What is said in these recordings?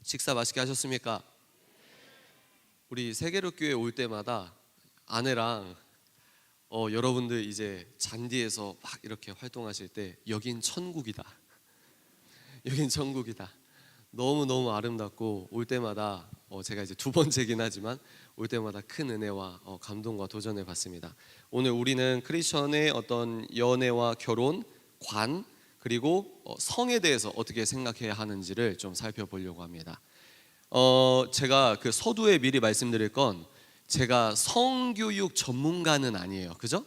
식사 맛있게 하셨습니까? 우리 세계로교회 올 때마다 아내랑 여러분들 이제 잔디에서 막 이렇게 활동하실 때 여긴 천국이다. 여긴 천국이다. 너무너무 아름답고 올 때마다 제가 이제 두 번째긴 하지만 올 때마다 큰 은혜와 감동과 도전을 받습니다. 오늘 우리는 크리스천의 어떤 연애와 결혼, 관 그리고 성에 대해서 어떻게 생각해야 하는지를 좀 살펴보려고 합니다. 제가 그 서두에 미리 말씀드릴 건 제가 성교육 전문가는 아니에요. 그죠?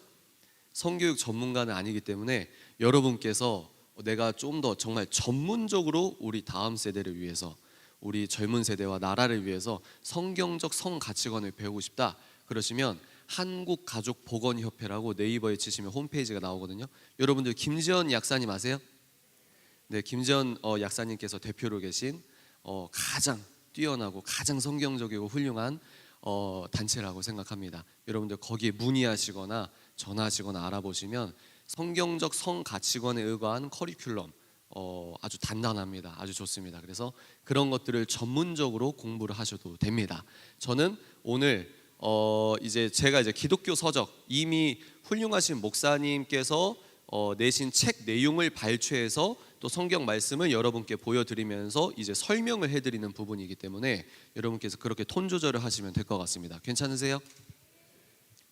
성교육 전문가는 아니기 때문에 여러분께서 내가 좀 더 정말 전문적으로 우리 다음 세대를 위해서 우리 젊은 세대와 나라를 위해서 성경적 성 가치관을 배우고 싶다 그러시면 한국가족보건협회라고 네이버에 치시면 홈페이지가 나오거든요. 여러분들 김지연 약사님 아세요? 네, 김지연 약사님께서 대표로 계신 가장 뛰어나고 가장 성경적이고 훌륭한 단체라고 생각합니다. 여러분들 거기에 문의하시거나 전화하시거나 알아보시면 성경적 성 가치관에 의거한 커리큘럼 아주 단단합니다. 아주 좋습니다. 그래서 그런 것들을 전문적으로 공부를 하셔도 됩니다. 저는 오늘 제가 기독교 서적 이미 훌륭하신 목사님께서 내신 책 내용을 발췌해서 또 성경 말씀을 여러분께 보여드리면서 이제 설명을 해드리는 부분이기 때문에 여러분께서 그렇게 톤 조절을 하시면 될 것 같습니다. 괜찮으세요?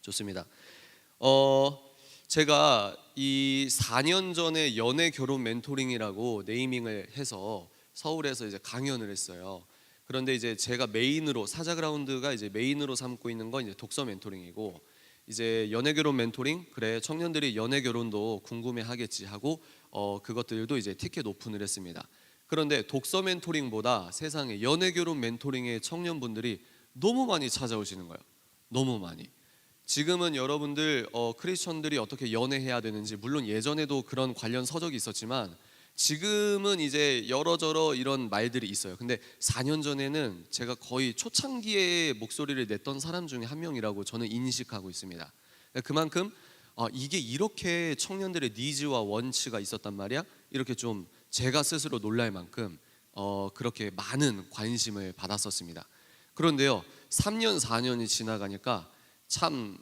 좋습니다. 제가 이 4년 전에 연애 결혼 멘토링이라고 네이밍을 해서 서울에서 이제 강연을 했어요. 그런데 이제 제가 메인으로 사자그라운드가 이제 메인으로 삼고 있는 건 이제 독서 멘토링이고 이제 연애 결혼 멘토링 그래 청년들이 연애 결혼도 궁금해하겠지 하고 그것들도 이제 티켓 오픈을 했습니다. 그런데 독서 멘토링보다 세상에 연애 결혼 멘토링의 청년분들이 너무 많이 찾아오시는 거예요. 너무 많이. 지금은 여러분들 크리스천들이 어떻게 연애해야 되는지 물론 예전에도 그런 관련 서적이 있었지만 지금은 이제 여러저러 이런 말들이 있어요. 근데 4년 전에는 제가 거의 초창기에 목소리를 냈던 사람 중에 한 명이라고 저는 인식하고 있습니다. 그만큼 이게 이렇게 청년들의 니즈와 원치가 있었단 말이야. 이렇게 좀 제가 스스로 놀랄 만큼 그렇게 많은 관심을 받았었습니다. 그런데요 3년 4년이 지나가니까 참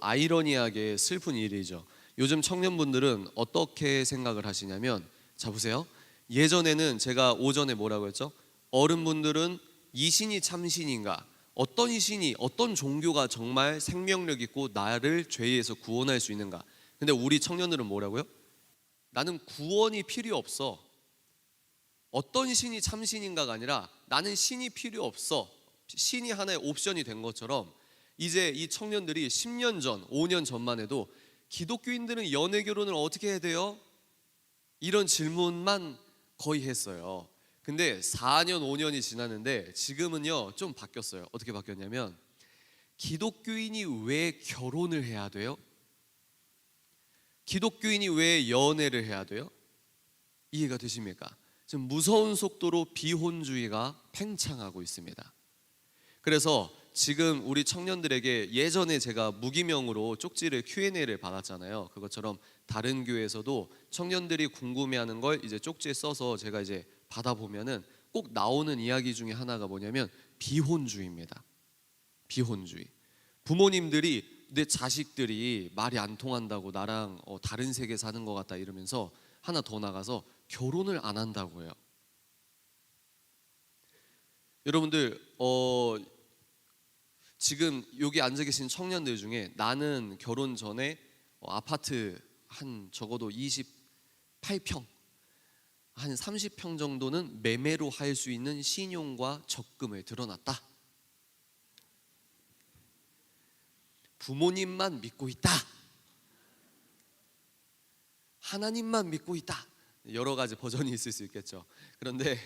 아이러니하게 슬픈 일이죠. 요즘 청년분들은 어떻게 생각을 하시냐면 자 보세요. 예전에는 제가 오전에 뭐라고 했죠? 어른분들은 이 신이 참신인가? 어떤 신이 어떤 종교가 정말 생명력 있고 나를 죄에서 구원할 수 있는가? 근데 우리 청년들은 뭐라고요? 나는 구원이 필요 없어. 어떤 신이 참신인가가 아니라 나는 신이 필요 없어. 신이 하나의 옵션이 된 것처럼 이제 이 청년들이 10년 전, 5년 전만 해도 기독교인들은 연애 결혼을 어떻게 해야 돼요? 이런 질문만 거의 했어요. 근데 4년, 5년이 지났는데 지금은요 좀 바뀌었어요. 어떻게 바뀌었냐면 기독교인이 왜 결혼을 해야 돼요? 기독교인이 왜 연애를 해야 돼요? 이해가 되십니까? 지금 무서운 속도로 비혼주의가 팽창하고 있습니다. 그래서 지금 우리 청년들에게 예전에 제가 무기명으로 쪽지를 Q&A를 받았잖아요. 그것처럼 다른 교회에서도 청년들이 궁금해하는 걸 이제 쪽지에 써서 제가 이제 받아보면은 꼭 나오는 이야기 중에 하나가 뭐냐면 비혼주의입니다. 비혼주의. 부모님들이 내 자식들이 말이 안 통한다고 나랑 다른 세계 사는 것 같다 이러면서 하나 더 나가서 결혼을 안 한다고 해요. 여러분들 지금 여기 앉아 계신 청년들 중에 나는 결혼 전에 아파트 한 적어도 28평 한 30평 정도는 매매로 할 수 있는 신용과 적금을 들어놨다. 부모님만 믿고 있다. 하나님만 믿고 있다. 여러 가지 버전이 있을 수 있겠죠. 그런데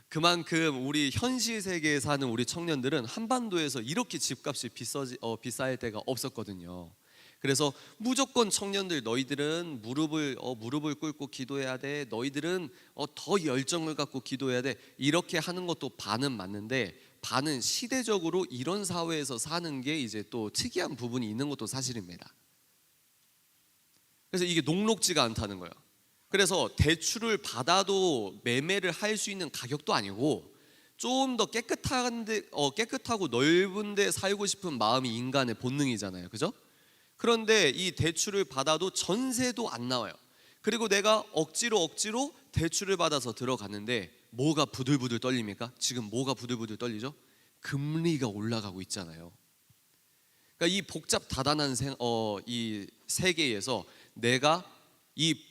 그만큼 우리 현실 세계에 사는 우리 청년들은 한반도에서 이렇게 집값이 비쌀 때가 없었거든요. 그래서 무조건 청년들 너희들은 무릎을 꿇고 기도해야 돼. 너희들은 더 열정을 갖고 기도해야 돼. 이렇게 하는 것도 반은 맞는데 반은 시대적으로 이런 사회에서 사는 게 이제 또 특이한 부분이 있는 것도 사실입니다. 그래서 이게 녹록지가 않다는 거예요. 그래서 대출을 받아도 매매를 할 수 있는 가격도 아니고 좀 더 깨끗하고 넓은데 살고 싶은 마음이 인간의 본능이잖아요, 그죠? 그런데 이 대출을 받아도 전세도 안 나와요. 그리고 내가 억지로 대출을 받아서 들어갔는데 뭐가 부들부들 떨립니까? 지금 뭐가 부들부들 떨리죠? 금리가 올라가고 있잖아요. 그러니까 이 복잡다단한 이 세계에서 내가 이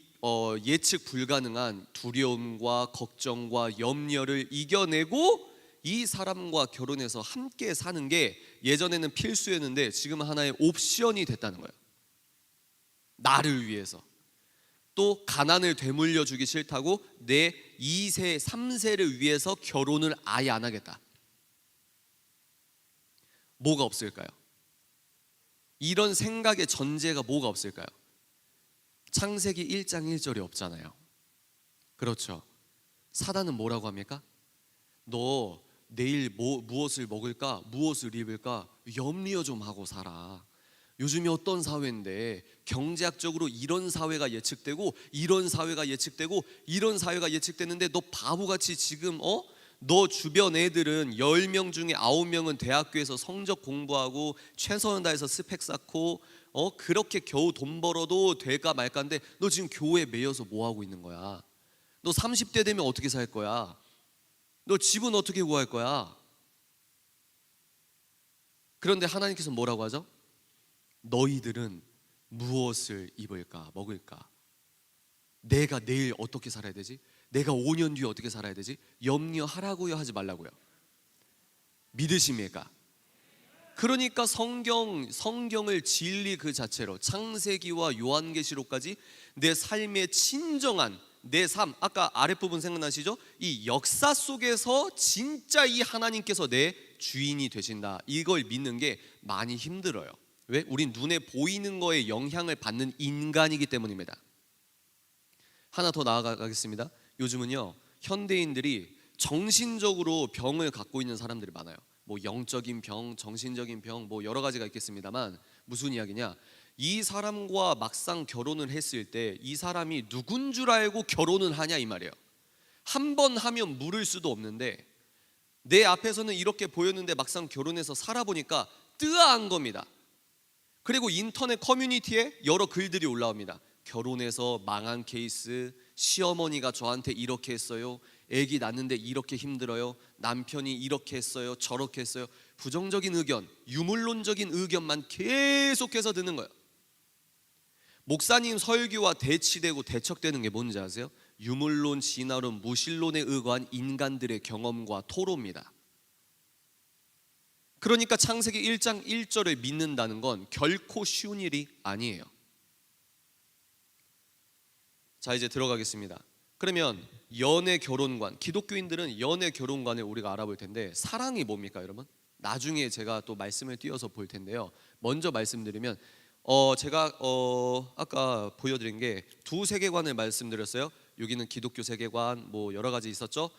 예측 불가능한 두려움과 걱정과 염려를 이겨내고 이 사람과 결혼해서 함께 사는 게 예전에는 필수였는데 지금은 하나의 옵션이 됐다는 거예요. 나를 위해서. 또 가난을 되물려 주기 싫다고 내 2세, 3세를 위해서 결혼을 아예 안 하겠다. 뭐가 없을까요? 이런 생각의 전제가 뭐가 없을까요? 창세기 1장 1절이 없잖아요. 그렇죠. 사단은 뭐라고 합니까? 너 내일 무엇을 먹을까? 무엇을 입을까? 염려 좀 하고 살아. 요즘이 어떤 사회인데 경제학적으로 이런 사회가 예측되고 이런 사회가 예측되고 이런 사회가 예측되는데 너 바보같이 지금 너 주변 애들은 10명 중에 9명은 대학교에서 성적 공부하고 최선을 다해서 스펙 쌓고 그렇게 겨우 돈 벌어도 될까 말까인데 너 지금 교회에 매여서 뭐 하고 있는 거야? 너 30대 되면 어떻게 살 거야? 너 집은 어떻게 구할 거야? 그런데 하나님께서 뭐라고 하죠? 너희들은 무엇을 입을까 먹을까? 내가 내일 어떻게 살아야 되지? 내가 5년 뒤에 어떻게 살아야 되지? 염려하라고요, 하지 말라고요? 믿으십니까? 그러니까 성경을 진리 그 자체로 창세기와 요한계시록까지 내 삶의 친정한 내 삶, 아까 아랫부분 생각나시죠? 이 역사 속에서 진짜 이 하나님께서 내 주인이 되신다, 이걸 믿는 게 많이 힘들어요. 왜? 우린 눈에 보이는 거에 영향을 받는 인간이기 때문입니다. 하나 더 나아가겠습니다. 요즘은요, 현대인들이 정신적으로 병을 갖고 있는 사람들이 많아요. 뭐 영적인 병, 정신적인 병, 뭐 여러 가지가 있겠습니다만 무슨 이야기냐? 이 사람과 막상 결혼을 했을 때 이 사람이 누군 줄 알고 결혼을 하냐 이 말이에요. 한 번 하면 물을 수도 없는데 내 앞에서는 이렇게 보였는데 막상 결혼해서 살아보니까 뜨아한 겁니다. 그리고 인터넷 커뮤니티에 여러 글들이 올라옵니다. 결혼해서 망한 케이스, 시어머니가 저한테 이렇게 했어요, 아기 낳는데 이렇게 힘들어요, 남편이 이렇게 했어요, 저렇게 했어요. 부정적인 의견, 유물론적인 의견만 계속해서 듣는 거예요. 목사님 설교와 대치되고 대척되는 게 뭔지 아세요? 유물론, 진화론, 무신론에 의거한 인간들의 경험과 토로입니다. 그러니까 창세기 1장 1절을 믿는다는 건 결코 쉬운 일이 아니에요. 자, 이제 들어가겠습니다. 그러면 연애 결혼관, 기독교인들은 연애 결혼관을 우리가 알아볼 텐데 사랑이 뭡니까 여러분? 나중에 제가 또 말씀을 띄어서 볼 텐데요. 먼저 말씀드리면 제가 아까 보여드린 게 두 세계관을 말씀드렸어요. 여기는 기독교 세계관 뭐 여러 가지 있었죠.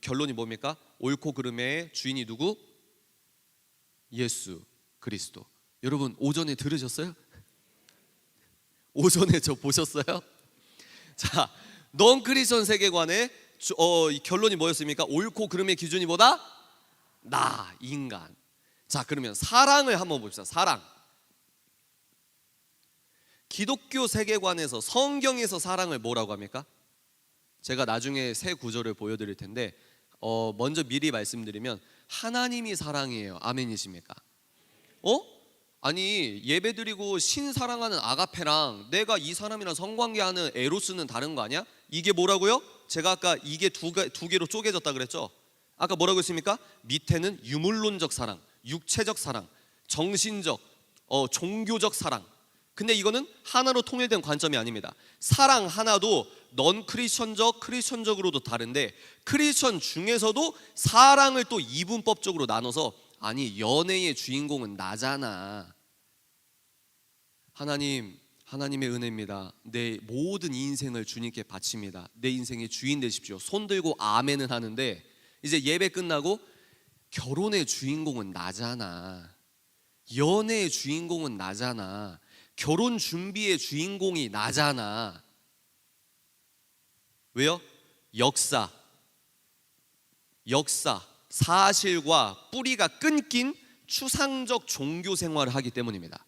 결론이 뭡니까? 옳고 그름의 주인이 누구? 예수 그리스도. 여러분 오전에 들으셨어요? 오전에 저 보셨어요? 자, 넌 크리스천 세계관의 결론이 뭐였습니까? 옳고 그름의 기준이 뭐다? 나, 인간. 자, 그러면 사랑을 한번 봅시다. 사랑. 기독교 세계관에서 성경에서 사랑을 뭐라고 합니까? 제가 나중에 새 구절을 보여드릴 텐데 먼저 미리 말씀드리면 하나님이 사랑이에요. 아멘이십니까? 아니 예배드리고 신 사랑하는 아가페랑 내가 이 사람이랑 성관계하는 에로스는 다른 거 아니야? 이게 뭐라고요? 제가 아까 이게 두 개로 쪼개졌다 그랬죠? 아까 뭐라고 했습니까? 밑에는 유물론적 사랑, 육체적 사랑, 정신적, 종교적 사랑. 근데 이거는 하나로 통일된 관점이 아닙니다. 사랑 하나도 넌 크리스천적, 크리스천적으로도 다른데 크리스천 중에서도 사랑을 또 이분법적으로 나눠서 아니 연애의 주인공은 나잖아. 하나님의 은혜입니다. 내 모든 인생을 주님께 바칩니다. 내 인생의 주인 되십시오. 손 들고 아멘은 하는데 이제 예배 끝나고 결혼의 주인공은 나잖아. 연애의 주인공은 나잖아. 결혼 준비의 주인공이 나잖아. 왜요? 역사, 사실과 뿌리가 끊긴 추상적 종교 생활을 하기 때문입니다.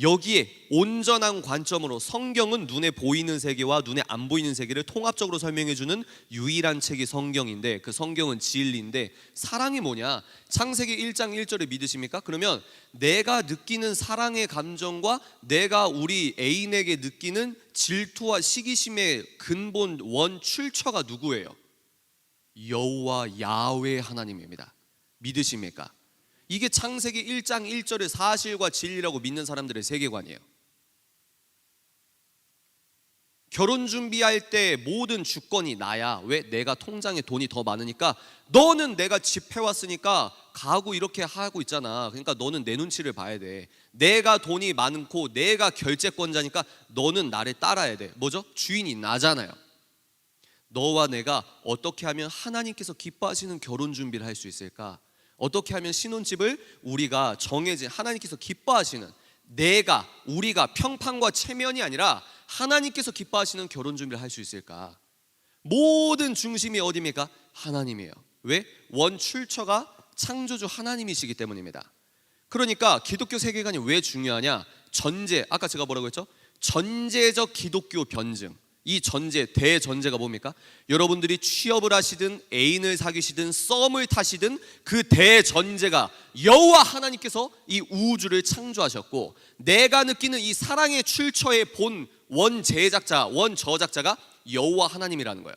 여기에 온전한 관점으로 성경은 눈에 보이는 세계와 눈에 안 보이는 세계를 통합적으로 설명해주는 유일한 책이 성경인데, 그 성경은 진리인데, 사랑이 뭐냐? 창세기 1장 1절을 믿으십니까? 그러면 내가 느끼는 사랑의 감정과 내가 우리 애인에게 느끼는 질투와 시기심의 근본 원 출처가 누구예요? 여호와 야훼 하나님입니다. 믿으십니까? 이게 창세기 1장 1절의 사실과 진리라고 믿는 사람들의 세계관이에요. 결혼 준비할 때 모든 주권이 나야. 왜? 내가 통장에 돈이 더 많으니까. 너는 내가 집 해왔으니까 가구 이렇게 하고 있잖아. 그러니까 너는 내 눈치를 봐야 돼. 내가 돈이 많고 내가 결재권자니까 너는 나를 따라야 돼. 뭐죠? 주인이 나잖아요. 너와 내가 어떻게 하면 하나님께서 기뻐하시는 결혼 준비를 할 수 있을까? 어떻게 하면 신혼집을 우리가 정해진 하나님께서 기뻐하시는, 우리가 평판과 체면이 아니라 하나님께서 기뻐하시는 결혼 준비를 할 수 있을까? 모든 중심이 어디입니까? 하나님이에요. 왜? 원 출처가 창조주 하나님이시기 때문입니다. 그러니까 기독교 세계관이 왜 중요하냐? 아까 제가 뭐라고 했죠? 전제적 기독교 변증. 이 대전제가 뭡니까? 여러분들이 취업을 하시든 애인을 사귀시든 썸을 타시든 그 대전제가 여호와 하나님께서 이 우주를 창조하셨고, 내가 느끼는 이 사랑의 출처의 본 원저작자가 여호와 하나님이라는 거예요.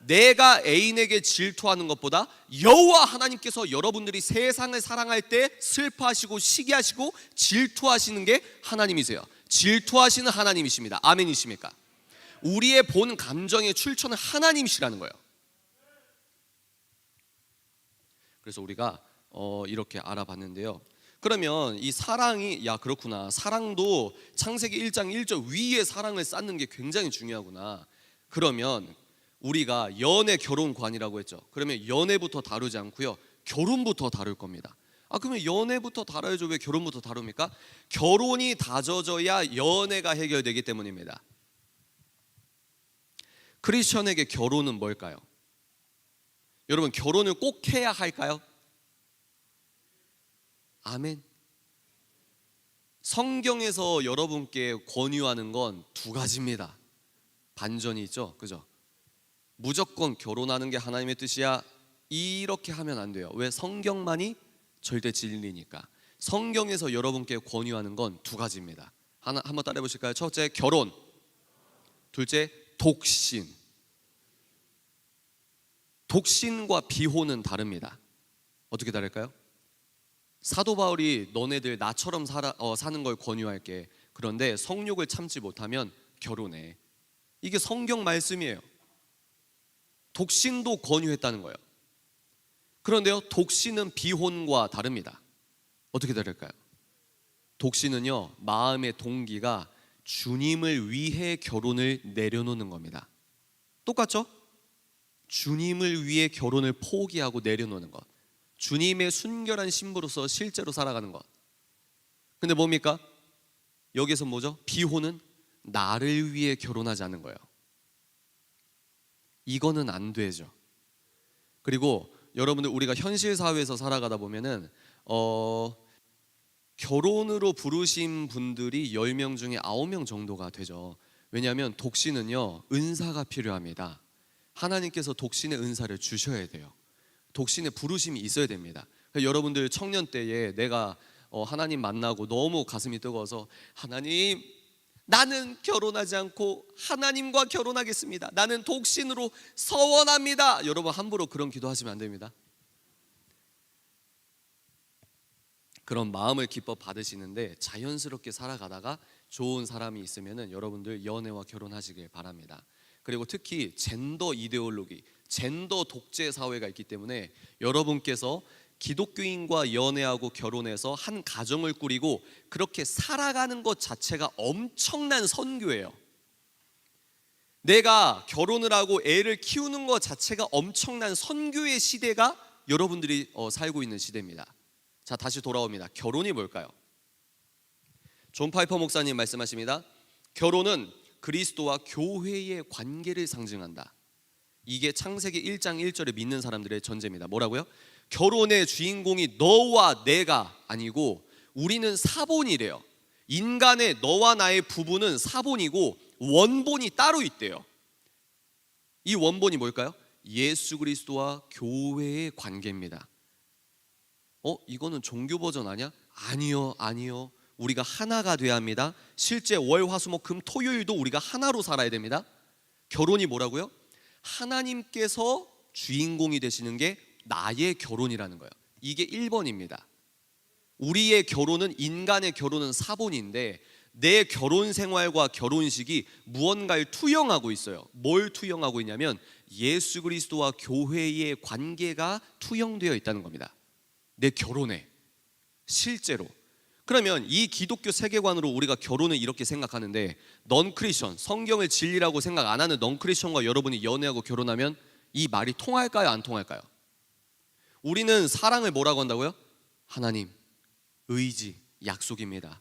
내가 애인에게 질투하는 것보다 여호와 하나님께서 여러분들이 세상을 사랑할 때 슬퍼하시고 시기하시고 질투하시는 게 하나님이세요. 질투하시는 하나님이십니다. 아멘이십니까? 우리의 본 감정의 출처는 하나님이시라는 거예요. 그래서 우리가 이렇게 알아봤는데요. 그러면 이 사랑이, 그렇구나, 사랑도 창세기 1장 1절 위에 사랑을 쌓는 게 굉장히 중요하구나. 그러면 우리가 연애 결혼관이라고 했죠. 그러면 연애부터 다루지 않고요, 결혼부터 다룰 겁니다. 그러면 연애부터 다뤄야죠. 왜 결혼부터 다룹니까? 결혼이 다져져야 연애가 해결되기 때문입니다. 크리스천에게 결혼은 뭘까요? 여러분, 결혼을 꼭 해야 할까요? 아멘. 성경에서 여러분께 권유하는 건 두 가지입니다. 반전이 있죠, 그죠? 무조건 결혼하는 게 하나님의 뜻이야, 이렇게 하면 안 돼요. 왜? 성경만이 절대 진리니까. 성경에서 여러분께 권유하는 건 두 가지입니다. 한번 따라해 보실까요? 첫째, 결혼. 둘째, 독신. 독신과 비혼은 다릅니다. 어떻게 다를까요? 사도 바울이 너네들 나처럼 사는 걸 권유할게. 그런데 성욕을 참지 못하면 결혼해. 이게 성경 말씀이에요. 독신도 권유했다는 거예요. 그런데요, 독신은 비혼과 다릅니다. 어떻게 다를까요? 독신은요, 마음의 동기가 주님을 위해 결혼을 내려놓는 겁니다. 똑같죠? 주님을 위해 결혼을 포기하고 내려놓는 것, 주님의 순결한 신부로서 실제로 살아가는 것. 근데 뭡니까? 여기서 뭐죠? 비혼은 나를 위해 결혼하지 않는 거예요. 이거는 안 되죠. 그리고 여러분들, 우리가 현실 사회에서 살아가다 보면은 결혼으로 부르신 분들이 10명 중에 9명 정도가 되죠. 왜냐하면 독신은요, 은사가 필요합니다. 하나님께서 독신의 은사를 주셔야 돼요. 독신의 부르심이 있어야 됩니다. 여러분들 청년 때에 내가 하나님 만나고 너무 가슴이 뜨거워서, 하나님, 나는 결혼하지 않고 하나님과 결혼하겠습니다. 나는 독신으로 서원합니다. 여러분, 함부로 그런 기도하시면 안 됩니다. 그런 마음을 기뻐 받으시는데 자연스럽게 살아가다가 좋은 사람이 있으면은 여러분들 연애와 결혼하시길 바랍니다. 그리고 특히 젠더 이데올로기, 젠더 독재 사회가 있기 때문에 여러분께서 기독교인과 연애하고 결혼해서 한 가정을 꾸리고 그렇게 살아가는 것 자체가 엄청난 선교예요. 내가 결혼을 하고 애를 키우는 것 자체가 엄청난 선교의 시대가 여러분들이 살고 있는 시대입니다. 자, 다시 돌아옵니다. 결혼이 뭘까요? 존 파이퍼 목사님 말씀하십니다. 결혼은 그리스도와 교회의 관계를 상징한다. 이게 창세기 1장 1절에 믿는 사람들의 전제입니다. 뭐라고요? 결혼의 주인공이 너와 내가 아니고 우리는 사본이래요. 인간의 너와 나의 부부는 사본이고 원본이 따로 있대요. 이 원본이 뭘까요? 예수 그리스도와 교회의 관계입니다. 이거는 종교 버전 아니야? 아니요. 우리가 하나가 돼야 합니다. 실제 월, 화, 수, 목, 금, 토요일도 우리가 하나로 살아야 됩니다. 결혼이 뭐라고요? 하나님께서 주인공이 되시는 게 나의 결혼이라는 거예요. 이게 1번입니다. 우리의 결혼은, 인간의 결혼은 사본인데 내 결혼 생활과 결혼식이 무언가를 투영하고 있어요. 뭘 투영하고 있냐면 예수 그리스도와 교회의 관계가 투영되어 있다는 겁니다. 내 결혼에 실제로. 그러면 이 기독교 세계관으로 우리가 결혼을 이렇게 생각하는데, 넌 크리스천, 성경을 진리라고 생각 안 하는 넌 크리스천과 여러분이 연애하고 결혼하면 이 말이 통할까요? 안 통할까요? 우리는 사랑을 뭐라고 한다고요? 하나님, 의지, 약속입니다.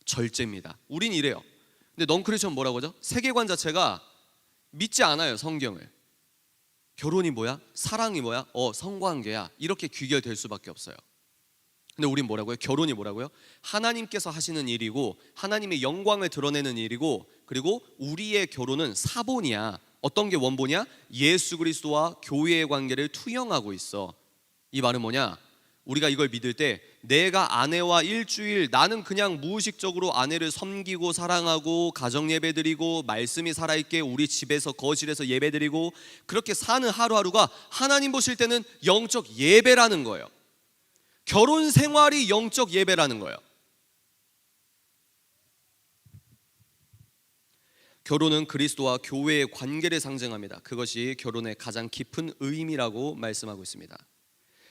절제입니다. 우린 이래요. 근데 넌 크리스천 뭐라고 하죠? 세계관 자체가 믿지 않아요, 성경을. 결혼이 뭐야? 사랑이 뭐야? 성관계야. 이렇게 귀결될 수밖에 없어요. 근데 우린 뭐라고요? 결혼이 뭐라고요? 하나님께서 하시는 일이고 하나님의 영광을 드러내는 일이고, 그리고 우리의 결혼은 사본이야. 어떤 게 원본이야? 예수 그리스도와 교회의 관계를 투영하고 있어. 이 말은 뭐냐? 우리가 이걸 믿을 때 내가 아내와 일주일, 나는 그냥 무의식적으로 아내를 섬기고 사랑하고 가정 예배드리고 말씀이 살아있게 우리 집에서 거실에서 예배드리고 그렇게 사는 하루하루가 하나님 보실 때는 영적 예배라는 거예요. 결혼 생활이 영적 예배라는 거예요. 결혼은 그리스도와 교회의 관계를 상징합니다. 그것이 결혼의 가장 깊은 의미라고 말씀하고 있습니다.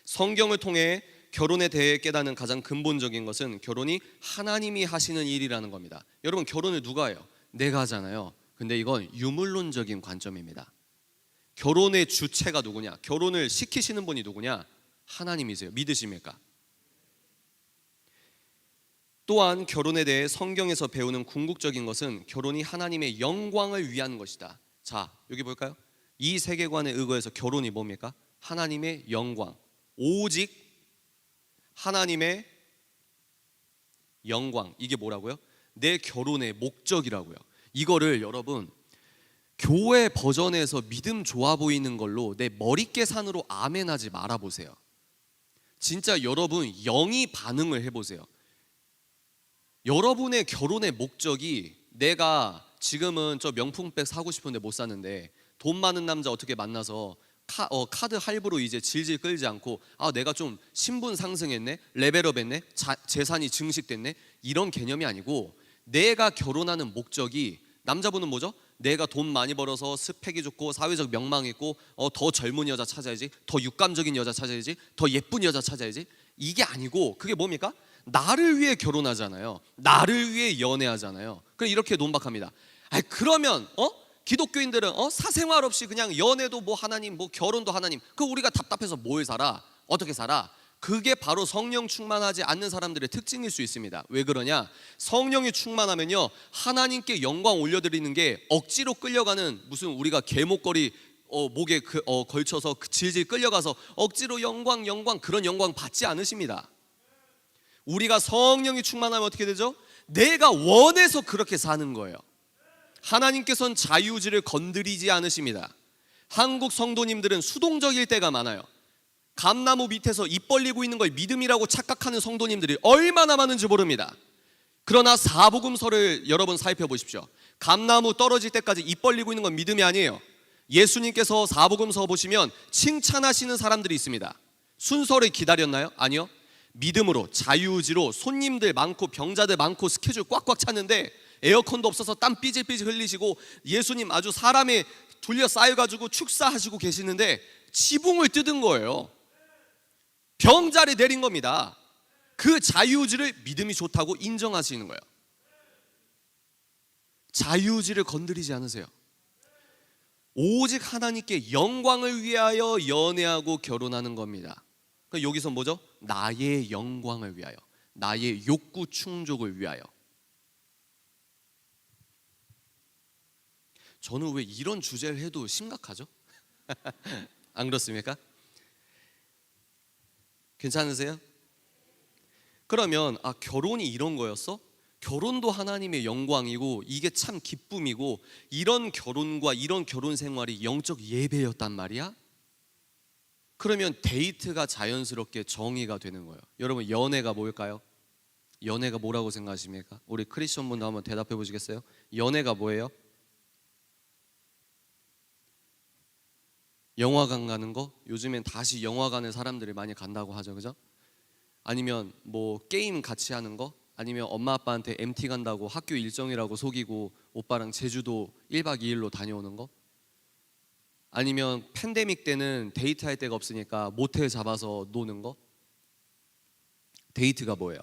성경을 통해 결혼에 대해 깨닫는 가장 근본적인 것은 결혼이 하나님이 하시는 일이라는 겁니다. 여러분, 결혼을 누가 해요? 내가 하잖아요. 근데 이건 유물론적인 관점입니다. 결혼의 주체가 누구냐? 결혼을 시키시는 분이 누구냐? 하나님이세요. 믿으십니까? 또한 결혼에 대해 성경에서 배우는 궁극적인 것은 결혼이 하나님의 영광을 위한 것이다. 자, 여기 볼까요? 이 세계관에 의거해서 결혼이 뭡니까? 하나님의 영광, 오직 하나님의 영광. 이게 뭐라고요? 내 결혼의 목적이라고요. 이거를 여러분, 교회 버전에서 믿음 좋아 보이는 걸로 내 머리 계산으로 아멘하지 말아보세요. 진짜 여러분 영이 반응을 해보세요. 여러분의 결혼의 목적이, 내가 지금은 저 명품백 사고 싶은데 못 사는데 돈 많은 남자 어떻게 만나서 카드 할부로 이제 질질 끌지 않고, 내가 좀 신분 상승했네, 레벨업했네, 재산이 증식됐네, 이런 개념이 아니고, 내가 결혼하는 목적이, 남자분은 뭐죠? 내가 돈 많이 벌어서 스펙이 좋고 사회적 명망이 있고 더 젊은 여자 찾아야지, 더 육감적인 여자 찾아야지, 더 예쁜 여자 찾아야지. 이게 아니고, 그게 뭡니까? 나를 위해 결혼하잖아요. 나를 위해 연애하잖아요. 그럼 이렇게 논박합니다. 그러면 기독교인들은 사생활 없이 그냥 연애도 뭐 하나님, 뭐 결혼도 하나님, 그 우리가 답답해서 뭘 살아? 어떻게 살아? 그게 바로 성령 충만하지 않는 사람들의 특징일 수 있습니다. 왜 그러냐? 성령이 충만하면요, 하나님께 영광 올려드리는 게 억지로 끌려가는, 무슨 우리가 개목걸이 목에 걸쳐서 질질 끌려가서 억지로 영광 그런 영광 받지 않으십니다. 우리가 성령이 충만하면 어떻게 되죠? 내가 원해서 그렇게 사는 거예요. 하나님께서는 자유의지를 건드리지 않으십니다. 한국 성도님들은 수동적일 때가 많아요. 감나무 밑에서 입 벌리고 있는 걸 믿음이라고 착각하는 성도님들이 얼마나 많은지 모릅니다. 그러나 사복음서를 여러분 살펴보십시오. 감나무 떨어질 때까지 입 벌리고 있는 건 믿음이 아니에요. 예수님께서 사복음서 보시면 칭찬하시는 사람들이 있습니다. 순서를 기다렸나요? 아니요. 믿음으로, 자유의지로, 손님들 많고 병자들 많고 스케줄 꽉꽉 찼는데 에어컨도 없어서 땀 삐질삐질 흘리시고 예수님 아주 사람에 둘러싸여가지고 축사하시고 계시는데 지붕을 뜯은 거예요. 병자리 내린 겁니다. 그 자유의지를 믿음이 좋다고 인정하시는 거예요. 자유의지를 건드리지 않으세요. 오직 하나님께 영광을 위하여 연애하고 결혼하는 겁니다. 여기서 뭐죠? 나의 영광을 위하여, 나의 욕구 충족을 위하여. 저는 왜 이런 주제를 해도 심각하죠? 안 그렇습니까? 괜찮으세요? 그러면 결혼이 이런 거였어? 결혼도 하나님의 영광이고 이게 참 기쁨이고 이런 결혼과 이런 결혼 생활이 영적 예배였단 말이야? 그러면 데이트가 자연스럽게 정의가 되는 거예요. 여러분, 연애가 뭘까요? 연애가 뭐라고 생각하십니까? 우리 크리스천 분들 한번 대답해 보시겠어요? 연애가 뭐예요? 영화관 가는 거? 요즘엔 다시 영화관에 사람들이 많이 간다고 하죠, 그죠? 아니면 뭐 게임 같이 하는 거? 아니면 엄마 아빠한테 MT 간다고 학교 일정이라고 속이고 오빠랑 제주도 1박 2일로 다녀오는 거? 아니면 팬데믹 때는 데이트할 데가 없으니까 모텔 잡아서 노는 거? 데이트가 뭐예요?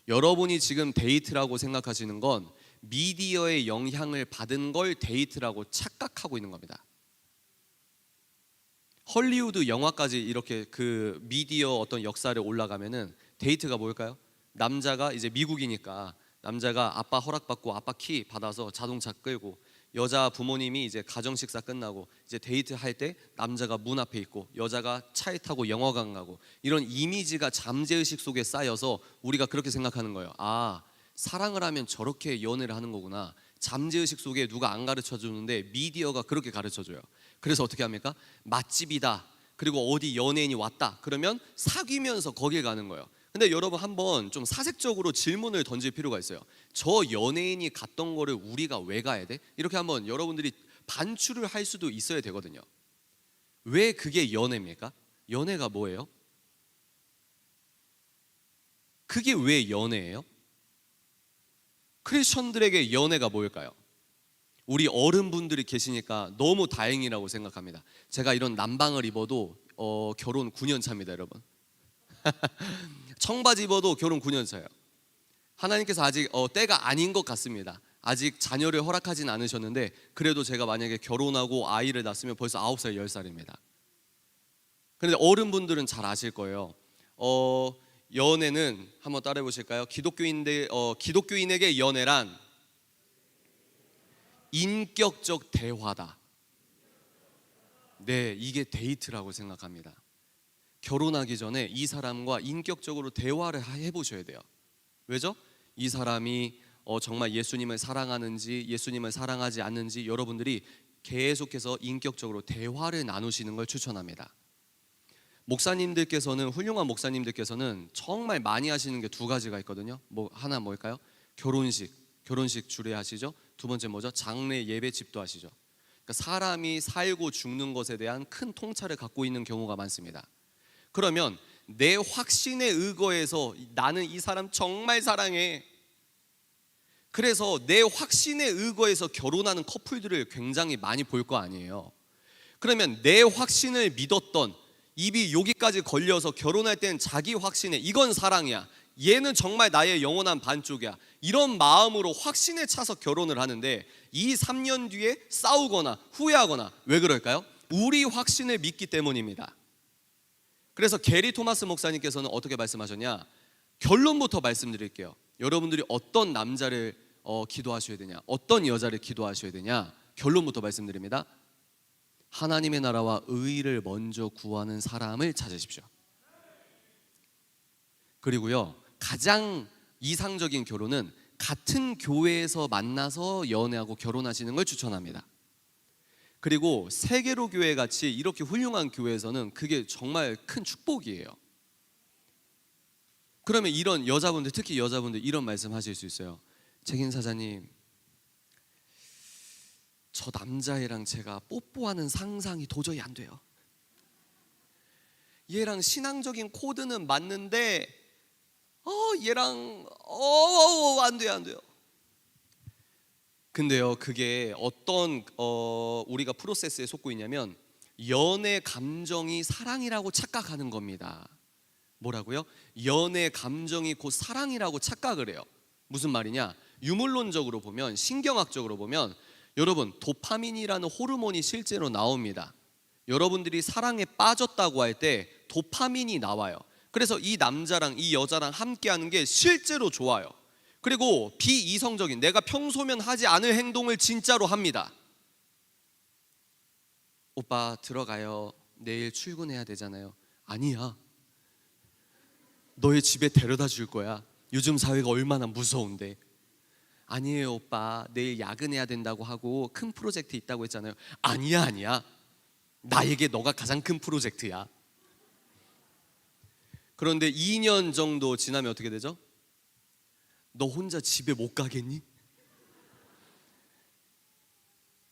여러분이 지금 데이트라고 생각하시는 건 미디어의 영향을 받은 걸 데이트라고 착각하고 있는 겁니다. 헐리우드 영화까지 이렇게 그 미디어 어떤 역사를 올라가면은 데이트가 뭘까요? 남자가 이제 미국이니까 남자가 아빠 허락받고 아빠 키 받아서 자동차 끌고 여자 부모님이 이제 가정 식사 끝나고 이제 데이트 할 때 남자가 문 앞에 있고 여자가 차에 타고 영화관 가고 이런 이미지가 잠재의식 속에 쌓여서 우리가 그렇게 생각하는 거예요. 사랑을 하면 저렇게 연애를 하는 거구나. 잠재의식 속에 누가 안 가르쳐 주는데 미디어가 그렇게 가르쳐 줘요. 그래서 어떻게 합니까? 맛집이다. 그리고 어디 연예인이 왔다. 그러면 사귀면서 거길 가는 거예요. 근데 여러분, 한번 좀 사색적으로 질문을 던질 필요가 있어요. 저 연예인이 갔던 거를 우리가 왜 가야 돼? 이렇게 한번 여러분들이 반출을 할 수도 있어야 되거든요. 왜 그게 연애입니까? 연애가 뭐예요? 그게 왜 연애예요? 크리스천들에게 연애가 뭘까요? 우리 어른분들이 계시니까 너무 다행이라고 생각합니다. 제가 이런 남방을 입어도 결혼 9년 차입니다, 여러분. 청바지 입어도 결혼 9년 차예요. 하나님께서 아직 때가 아닌 것 같습니다. 아직 자녀를 허락하진 않으셨는데 그래도 제가 만약에 결혼하고 아이를 낳았으면 벌써 9살, 10살입니다. 그런데 어른분들은 잘 아실 거예요. 연애는 한번 따라해 보실까요? 기독교인에게 연애란 인격적 대화다. 네, 이게 데이트라고 생각합니다. 결혼하기 전에 이 사람과 인격적으로 대화를 해보셔야 돼요. 왜죠? 이 사람이 정말 예수님을 사랑하는지 예수님을 사랑하지 않는지 여러분들이 계속해서 인격적으로 대화를 나누시는 걸 추천합니다. 목사님들께서는, 훌륭한 목사님들께서는 정말 많이 하시는 게 두 가지가 있거든요. 하나 뭘까요? 결혼식 주례하시죠. 두 번째 뭐죠? 장례 예배집도 하시죠. 그러니까 사람이 살고 죽는 것에 대한 큰 통찰을 갖고 있는 경우가 많습니다. 그러면 내 확신에 의거해서 나는 이 사람 정말 사랑해. 그래서 내 확신에 의거해서 결혼하는 커플들을 굉장히 많이 볼 거 아니에요. 그러면 내 확신을 믿었던, 입이 여기까지 걸려서 결혼할 때는 자기 확신에 이건 사랑이야, 얘는 정말 나의 영원한 반쪽이야, 이런 마음으로 확신에 차서 결혼을 하는데 2, 3년 뒤에 싸우거나 후회하거나. 왜 그럴까요? 우리 확신을 믿기 때문입니다. 그래서 게리 토마스 목사님께서는 어떻게 말씀하셨냐? 결론부터 말씀드릴게요. 여러분들이 어떤 남자를 기도하셔야 되냐, 어떤 여자를 기도하셔야 되냐, 결론부터 말씀드립니다. 하나님의 나라와 의를 먼저 구하는 사람을 찾으십시오. 그리고요, 가장 이상적인 결혼은 같은 교회에서 만나서 연애하고 결혼하시는 걸 추천합니다. 그리고 세계로 교회 같이 이렇게 훌륭한 교회에서는 그게 정말 큰 축복이에요. 그러면 이런 여자분들, 특히 여자분들 이런 말씀 하실 수 있어요. 책임 사장님, 저 남자애랑 제가 뽀뽀하는 상상이 도저히 안 돼요. 얘랑 신앙적인 코드는 맞는데 얘랑 안 돼요. 근데요, 그게 어떤 우리가 프로세스에 속고 있냐면 연애 감정이 사랑이라고 착각하는 겁니다. 뭐라고요? 연애 감정이 곧 사랑이라고 착각을 해요. 무슨 말이냐? 유물론적으로 보면, 신경학적으로 보면 여러분, 도파민이라는 호르몬이 실제로 나옵니다. 여러분들이 사랑에 빠졌다고 할 때 도파민이 나와요. 그래서 이 남자랑 이 여자랑 함께하는 게 실제로 좋아요. 그리고 비이성적인, 내가 평소면 하지 않을 행동을 진짜로 합니다. 오빠 들어가요. 내일 출근해야 되잖아요. 아니야. 너의 집에 데려다 줄 거야. 요즘 사회가 얼마나 무서운데. 아니에요 오빠, 내일 야근해야 된다고 하고 큰 프로젝트 있다고 했잖아요. 아니야. 나에게 너가 가장 큰 프로젝트야. 그런데 2년 정도 지나면 어떻게 되죠? 너 혼자 집에 못 가겠니?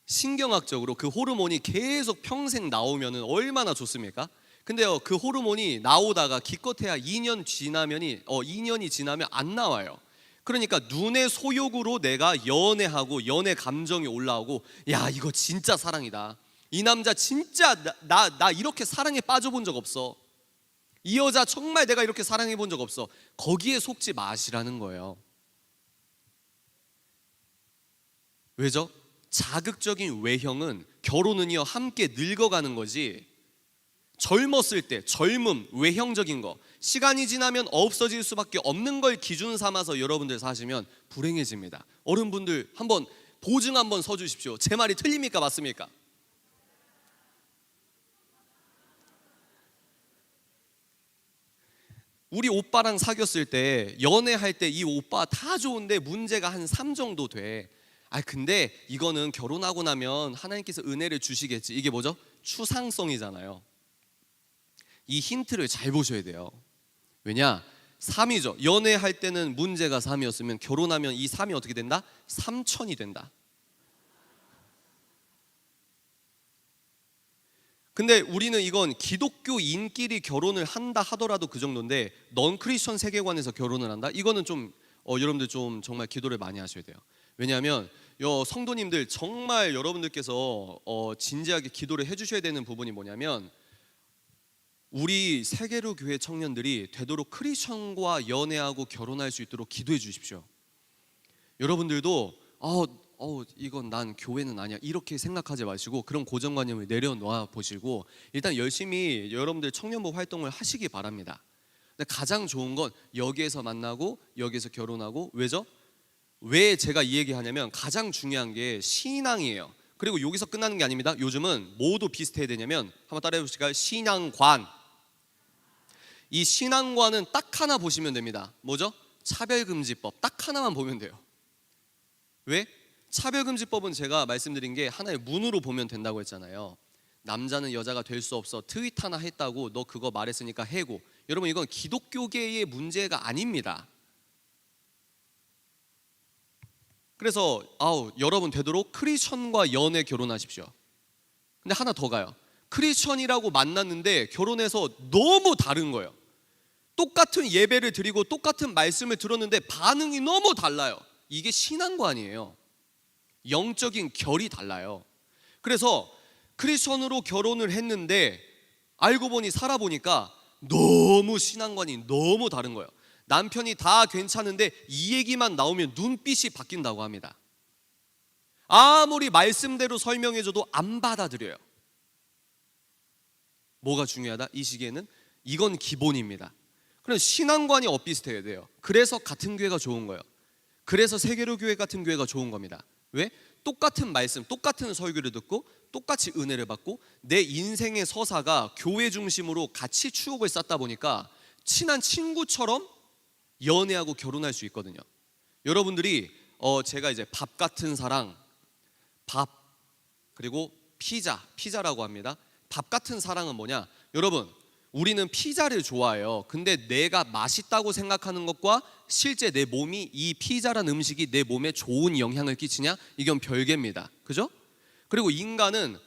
신경학적으로 그 호르몬이 계속 평생 나오면 얼마나 좋습니까? 근데요, 그 호르몬이 나오다가 기껏해야 2년이 지나면 안 나와요. 그러니까 눈의 소욕으로 내가 연애하고 연애 감정이 올라오고, 야 이거 진짜 사랑이다, 이 남자 진짜 나 이렇게 사랑에 빠져본 적 없어, 이 여자 정말 내가 이렇게 사랑해 본 적 없어. 거기에 속지 마시라는 거예요. 왜죠? 자극적인 외형은, 결혼은요 함께 늙어가는 거지, 젊었을 때 젊음, 외형적인 거 시간이 지나면 없어질 수밖에 없는 걸 기준 삼아서 여러분들 사시면 불행해집니다. 어른분들 한번 보증 한번 서주십시오. 제 말이 틀립니까 맞습니까? 우리 오빠랑 사귀었을 때, 연애할 때 이 오빠 다 좋은데 문제가 한 3 정도 돼. 근데 이거는 결혼하고 나면 하나님께서 은혜를 주시겠지. 이게 뭐죠? 추상성이잖아요. 이 힌트를 잘 보셔야 돼요. 왜냐? 3이죠. 연애할 때는 문제가 3이었으면 결혼하면 이 3이 어떻게 된다? 3천이 된다. 근데 우리는 이건 기독교인끼리 결혼을 한다 하더라도 그 정도인데, 넌 크리스천 세계관에서 결혼을 한다? 이거는 좀 여러분들 좀 정말 기도를 많이 하셔야 돼요. 왜냐하면 성도님들 정말 여러분들께서 진지하게 기도를 해주셔야 되는 부분이 뭐냐면, 우리 세계로 교회 청년들이 되도록 크리스천과 연애하고 결혼할 수 있도록 기도해 주십시오. 여러분들도 이건 난 교회는 아니야 이렇게 생각하지 마시고, 그런 고정관념을 내려놓아 보시고 일단 열심히 여러분들 청년부 활동을 하시기 바랍니다. 근데 가장 좋은 건 여기에서 만나고 여기에서 결혼하고. 왜죠? 왜 제가 이 얘기 하냐면, 가장 중요한 게 신앙이에요. 그리고 여기서 끝나는 게 아닙니다. 요즘은 뭐도 비슷해야 되냐면, 한번 따라해 보실까요? 신앙관. 이 신앙관은 딱 하나 보시면 됩니다. 뭐죠? 차별금지법. 딱 하나만 보면 돼요. 왜? 차별금지법은 제가 말씀드린 게 하나의 문으로 보면 된다고 했잖아요. 남자는 여자가 될 수 없어, 트윗 하나 했다고 너 그거 말했으니까 해고. 여러분 이건 기독교계의 문제가 아닙니다. 그래서 여러분 되도록 크리스천과 연애 결혼하십시오. 근데 하나 더 가요. 크리스천이라고 만났는데 결혼해서 너무 다른 거예요. 똑같은 예배를 드리고 똑같은 말씀을 들었는데 반응이 너무 달라요. 이게 신앙관이에요. 영적인 결이 달라요. 그래서 크리스천으로 결혼을 했는데 알고 보니 살아보니까 너무 신앙관이 너무 다른 거예요. 남편이 다 괜찮은데 이 얘기만 나오면 눈빛이 바뀐다고 합니다. 아무리 말씀대로 설명해줘도 안 받아들여요. 뭐가 중요하다? 이 시기에는 이건 기본입니다. 그럼 신앙관이 엇비슷해야 돼요. 그래서 같은 교회가 좋은 거예요. 그래서 세계로 교회 같은 교회가 좋은 겁니다. 왜? 똑같은 말씀, 똑같은 설교를 듣고 똑같이 은혜를 받고 내 인생의 서사가 교회 중심으로 같이 추억을 쌓다 보니까 친한 친구처럼 연애하고 결혼할 수 있거든요. 여러분들이 제가 이제 밥 같은 사랑, 밥 그리고 피자라고 합니다. 밥 같은 사랑은 뭐냐? 여러분, 우리는 피자를 좋아해요. 근데 내가 맛있다고 생각하는 것과 실제 내 몸이 이 피자란 음식이 내 몸에 좋은 영향을 끼치냐? 이건 별개입니다. 그죠? 그리고 인간은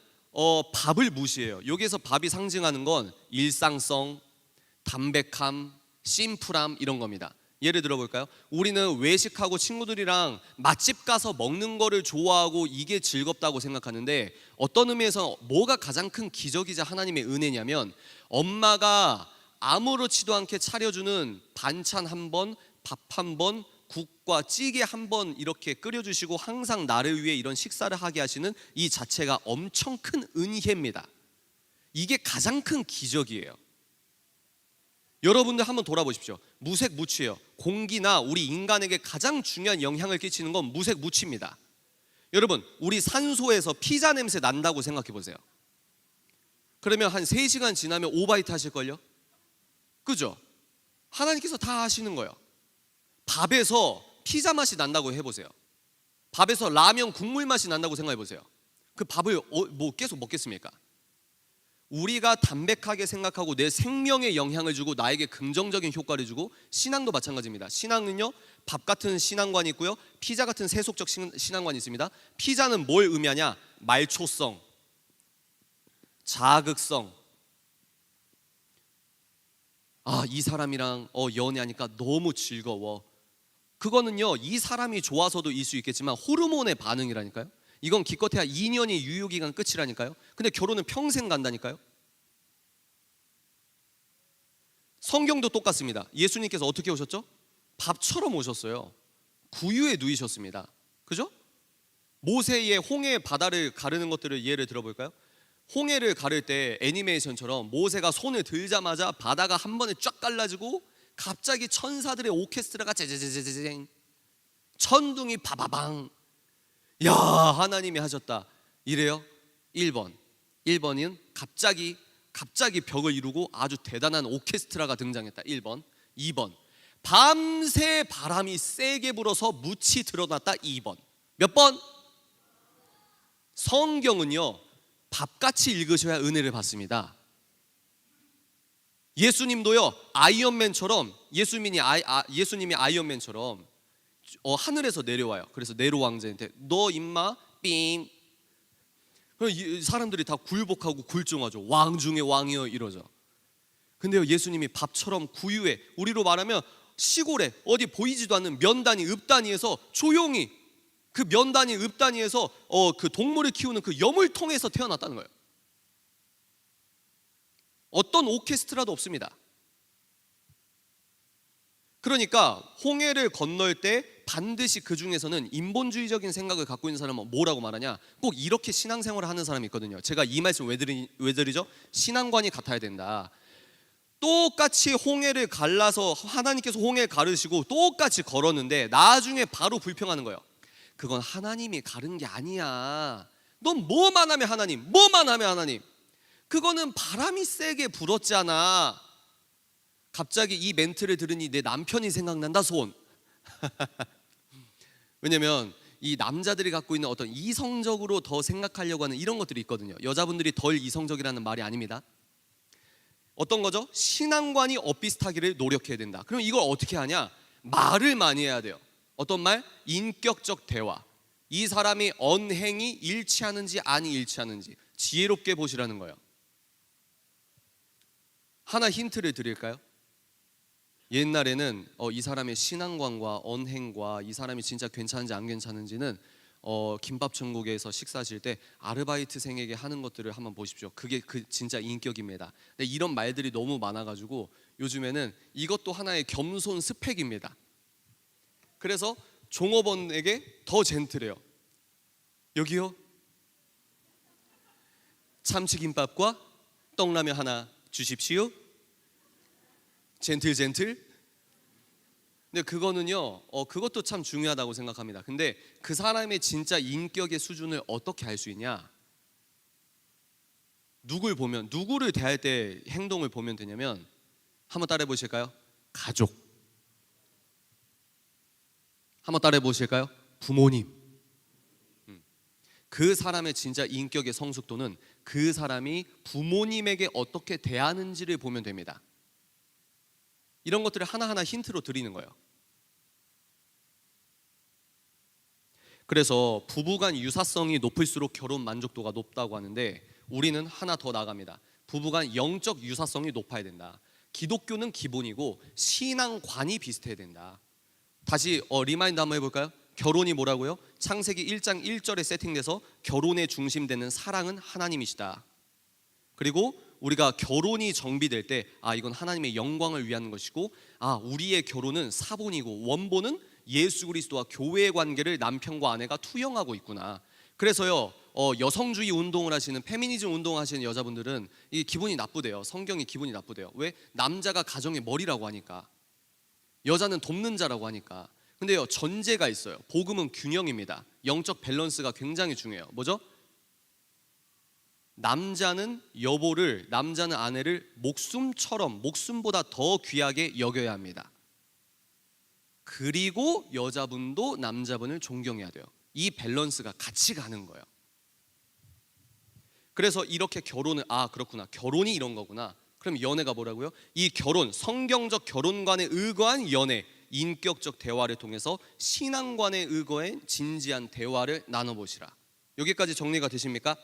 밥을 무시해요. 여기서 밥이 상징하는 건 일상성, 담백함, 심플함 이런 겁니다. 예를 들어 볼까요? 우리는 외식하고 친구들이랑 맛집 가서 먹는 거를 좋아하고 이게 즐겁다고 생각하는데, 어떤 의미에서 뭐가 가장 큰 기적이자 하나님의 은혜냐면, 엄마가 아무렇지도 않게 차려주는 반찬 한 번, 밥 한 번, 국과 찌개 한 번 이렇게 끓여주시고 항상 나를 위해 이런 식사를 하게 하시는 이 자체가 엄청 큰 은혜입니다. 이게 가장 큰 기적이에요. 여러분들 한번 돌아보십시오. 무색무취예요. 공기나 우리 인간에게 가장 중요한 영향을 끼치는 건 무색무취입니다. 여러분, 우리 산소에서 피자 냄새 난다고 생각해 보세요. 그러면 한 3시간 지나면 오바이트 하실걸요? 그죠? 하나님께서 다 하시는 거예요. 밥에서 피자 맛이 난다고 해보세요. 밥에서 라면 국물 맛이 난다고 생각해보세요. 그 밥을 뭐 계속 먹겠습니까? 우리가 담백하게 생각하고 내 생명에 영향을 주고 나에게 긍정적인 효과를 주고, 신앙도 마찬가지입니다. 신앙은요, 밥 같은 신앙관이 있고요, 피자 같은 세속적 신앙관이 있습니다. 피자는 뭘 의미하냐? 말초성, 자극성. 이 사람이랑 연애하니까 너무 즐거워. 그거는요, 이 사람이 좋아서도 일 수 있겠지만 호르몬의 반응이라니까요. 이건 기껏해야 2년이 유효기간 끝이라니까요. 근데 결혼은 평생 간다니까요. 성경도 똑같습니다. 예수님께서 어떻게 오셨죠? 밥처럼 오셨어요. 구유에 누이셨습니다. 그죠? 모세의 홍해 바다를 가르는 것들을 예를 들어볼까요? 홍해를 가를 때 애니메이션처럼 모세가 손을 들자마자 바다가 한 번에 쫙 갈라지고 갑자기 천사들의 오케스트라가 제제제제제쟁, 천둥이 바바방. 야, 하나님이 하셨다 이래요. 1번은 갑자기 벽을 이루고 아주 대단한 오케스트라가 등장했다. 1번. 2번, 밤새 바람이 세게 불어서 묻이 드러났다. 2번. 몇 번? 성경은요, 밥같이 읽으셔야 은혜를 받습니다. 예수님도요, 아이언맨처럼, 예수님이 아이언맨처럼 하늘에서 내려와요. 그래서 네로 왕자한테 너 임마 삥. 사람들이 다 굴복하고 굴종하죠. 왕 중에 왕이여 이러죠. 근데요, 예수님이 밥처럼 구유에, 우리로 말하면 시골에 어디 보이지도 않는 면단위, 읍단위에서 조용히, 그 면단위, 읍단위에서 그 동물을 키우는 그 여물통에서 태어났다는 거예요. 어떤 오케스트라도 없습니다. 그러니까 홍해를 건널 때 반드시 그 중에서는 인본주의적인 생각을 갖고 있는 사람은 뭐라고 말하냐? 꼭 이렇게 신앙생활을 하는 사람이 있거든요. 제가 이 말씀 왜 드리죠? 신앙관이 같아야 된다. 똑같이 홍해를 갈라서 하나님께서 홍해 가르시고 똑같이 걸었는데 나중에 바로 불평하는 거예요. 그건 하나님이 가른 게 아니야. 넌 뭐만 하면 하나님, 뭐만 하면 하나님. 그거는 바람이 세게 불었잖아. 갑자기 이 멘트를 들으니 내 남편이 생각난다. 손. 왜냐면 이 남자들이 갖고 있는 어떤 이성적으로 더 생각하려고 하는 이런 것들이 있거든요. 여자분들이 덜 이성적이라는 말이 아닙니다. 어떤 거죠? 신앙관이 엇비슷하기를 노력해야 된다. 그럼 이걸 어떻게 하냐? 말을 많이 해야 돼요. 어떤 말? 인격적 대화. 이 사람이 언행이 일치하는지 아니 일치하는지 지혜롭게 보시라는 거예요. 하나 힌트를 드릴까요? 옛날에는 이 사람의 신앙관과 언행과 이 사람이 진짜 괜찮은지 안 괜찮은지는 김밥천국에서 식사하실 때 아르바이트생에게 하는 것들을 한번 보십시오. 그게 진짜 인격입니다. 근데 이런 말들이 너무 많아가지고 요즘에는 이것도 하나의 겸손 스펙입니다. 그래서 종업원에게 더 젠틀해요. 여기요, 참치김밥과 떡라면 하나 주십시오. 젠틀. 근데 그거는요, 그것도 참 중요하다고 생각합니다. 근데 그 사람의 진짜 인격의 수준을 어떻게 알 수 있냐? 누구를 대할 때 행동을 보면 되냐면, 한번 따라해 보실까요? 가족. 한번 따라해 보실까요? 부모님. 그 사람의 진짜 인격의 성숙도는 그 사람이 부모님에게 어떻게 대하는지를 보면 됩니다. 이런 것들을 하나하나 힌트로 드리는 거예요. 그래서 부부간 유사성이 높을수록 결혼 만족도가 높다고 하는데, 우리는 하나 더 나갑니다. 부부간 영적 유사성이 높아야 된다. 기독교는 기본이고 신앙관이 비슷해야 된다. 다시 리마인드 한번 해볼까요? 결혼이 뭐라고요? 창세기 1장 1절에 세팅돼서 결혼의 중심되는 사랑은 하나님이시다. 그리고 우리가 결혼이 정비될 때 이건 하나님의 영광을 위한 것이고, 우리의 결혼은 사본이고 원본은 예수 그리스도와 교회의 관계를 남편과 아내가 투영하고 있구나. 그래서요, 여성주의 운동을 하시는, 페미니즘 운동을 하시는 여자분들은 이 기분이 나쁘대요. 성경이 기분이 나쁘대요. 왜? 남자가 가정의 머리라고 하니까, 여자는 돕는 자라고 하니까. 근데요, 전제가 있어요. 복음은 균형입니다. 영적 밸런스가 굉장히 중요해요. 뭐죠? 남자는 남자는 아내를 목숨보다 더 귀하게 여겨야 합니다. 그리고 여자분도 남자분을 존경해야 돼요. 이 밸런스가 같이 가는 거예요. 그래서 이렇게 그렇구나, 결혼이 이런 거구나. 그럼 연애가 뭐라고요? 이 결혼, 성경적 결혼관에 의거한 연애, 인격적 대화를 통해서 신앙관에 의거한 진지한 대화를 나눠보시라. 여기까지 정리가 되십니까?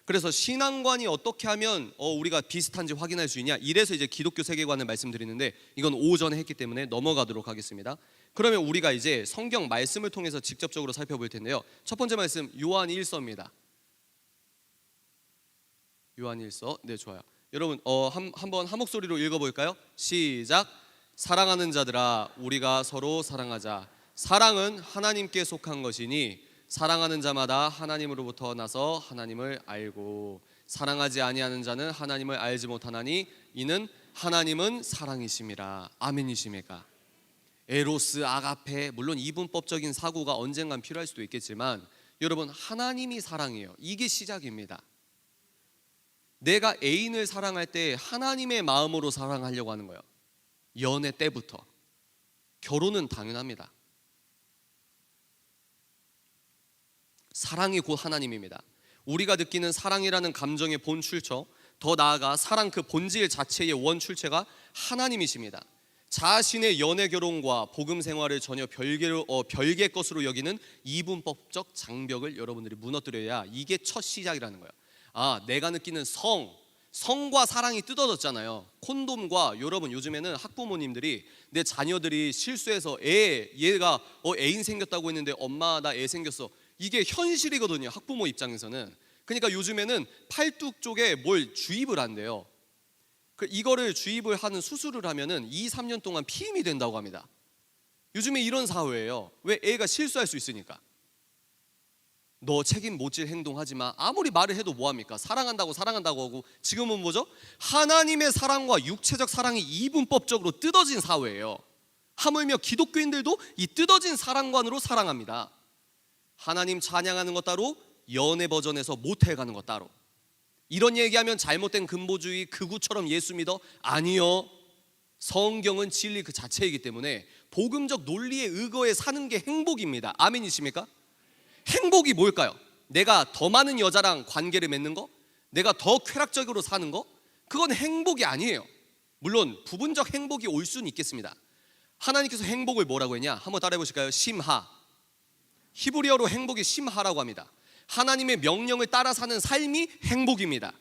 그래서 신앙관이 어떻게 하면 우리가 비슷한지 확인할 수 있냐, 이래서 이제 기독교 세계관을 말씀드리는데, 이건 오전에 했기 때문에 넘어가도록 하겠습니다. 그러면 우리가 이제 성경 말씀을 통해서 직접적으로 살펴볼 텐데요. 첫 번째 말씀, 요한 1서입니다. 요한 1서. 네, 좋아요. 여러분 한번 한 목소리로 읽어볼까요? 시작. 사랑하는 자들아, 우리가 서로 사랑하자. 사랑은 하나님께 속한 것이니 사랑하는 자마다 하나님으로부터 나서 하나님을 알고, 사랑하지 아니하는 자는 하나님을 알지 못하나니 이는 하나님은 사랑이심이라. 아멘이십니까? 에로스, 아가페, 물론 이분법적인 사고가 언젠간 필요할 수도 있겠지만, 여러분, 하나님이 사랑이에요. 이게 시작입니다. 내가 애인을 사랑할 때 하나님의 마음으로 사랑하려고 하는 거예요. 연애 때부터. 결혼은 당연합니다. 사랑이 곧 하나님입니다. 우리가 느끼는 사랑이라는 감정의 본 출처, 더 나아가 사랑 그 본질 자체의 원 출처가 하나님이십니다. 자신의 연애 결혼과 복음 생활을 전혀 별개 것으로 여기는 이분법적 장벽을 여러분들이 무너뜨려야 이게 첫 시작이라는 거예요. 내가 느끼는 성과 사랑이 뜯어졌잖아요. 콘돔과, 여러분 요즘에는 학부모님들이 내 자녀들이 실수해서 얘가 애인 생겼다고 했는데 엄마 나 애 생겼어, 이게 현실이거든요, 학부모 입장에서는. 그러니까 요즘에는 팔뚝 쪽에 뭘 주입을 한대요. 이거를 주입을 하는 수술을 하면은 2-3년 동안 피임이 된다고 합니다. 요즘에 이런 사회예요. 왜? 애가 실수할 수 있으니까. 너 책임 못 질 행동하지 마. 아무리 말을 해도 뭐합니까? 사랑한다고 하고. 지금은 뭐죠? 하나님의 사랑과 육체적 사랑이 이분법적으로 뜯어진 사회예요. 하물며 기독교인들도 이 뜯어진 사랑관으로 사랑합니다. 하나님 찬양하는 것 따로, 연애 버전에서 모텔 가는 것 따로. 이런 얘기하면 잘못된 근보주의 극우처럼 예수 믿어? 아니요. 성경은 진리 그 자체이기 때문에 복음적 논리에 의거해 사는 게 행복입니다. 아멘이십니까? 행복이 뭘까요? 내가 더 많은 여자랑 관계를 맺는 거? 내가 더 쾌락적으로 사는 거? 그건 행복이 아니에요. 물론 부분적 행복이 올 수는 있겠습니다. 하나님께서 행복을 뭐라고 했냐? 한번 따라해 보실까요? 심하. 히브리어로 행복이 심하라고 합니다. 하나님의 명령을 따라 사는 삶이 행복입니다.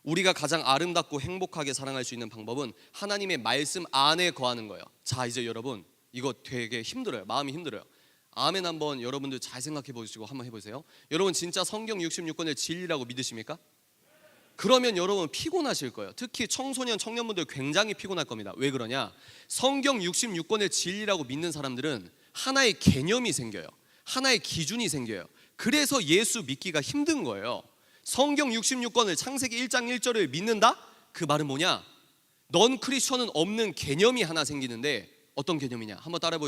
우리가 가장 아름답고 행복하게 사랑할 수 있는 방법은 하나님의 말씀 안에 거하는 거예요. 자, 이제 여러분, 이거 되게 힘들어요. 마음이 힘들어요. 아멘. 한번 여러분들 잘 생각해 보시고 한번 해보세요. 여러분 진짜 성경 66권을 진리라고 믿으십니까? 그러면 여러분 피곤하실 거예요. 특히 청소년, 청년분들 굉장히 피곤할 겁니다. 왜 그러냐? 성경 66권을 진리라고 믿는 사람들은 하나의 개념이 생겨요. 하나의 기준이 생겨요. 그래서 예수 믿기가 힘든 거예요. 성경 66권을 창세기 1장 1절을 믿는다? 그 말은 뭐냐? 넌 크리스천은 없는 개념이 하나 생기는데, 어떤 개념이냐? 한번 따라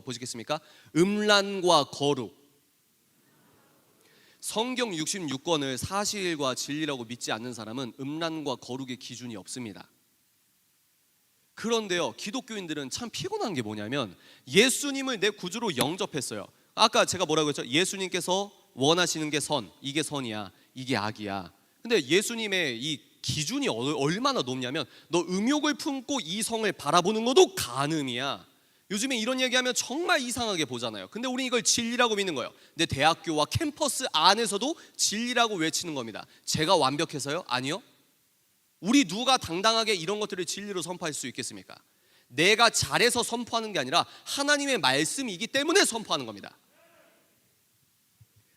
보시겠습니까? 음란과 거룩. 성경 66권을 사실과 진리라고 믿지 않는 사람은 음란과 거룩의 기준이 없습니다. 그런데요, 기독교인들은 참 피곤한 게 뭐냐면, 예수님을 내 구주로 영접했어요. 아까 제가 뭐라고 했죠? 예수님께서 원하시는 게 선, 이게 선이야, 이게 악이야. 근데 예수님의 이 기준이 얼마나 높냐면, 너 음욕을 품고 이성을 바라보는 것도 간음이야. 요즘에 이런 얘기하면 정말 이상하게 보잖아요. 근데 우리 이걸 진리라고 믿는 거예요. 내 대학교와 캠퍼스 안에서도 진리라고 외치는 겁니다. 제가 완벽해서요? 아니요. 우리 누가 당당하게 이런 것들을 진리로 선포할 수 있겠습니까? 내가 잘해서 선포하는 게 아니라 하나님의 말씀이기 때문에 선포하는 겁니다.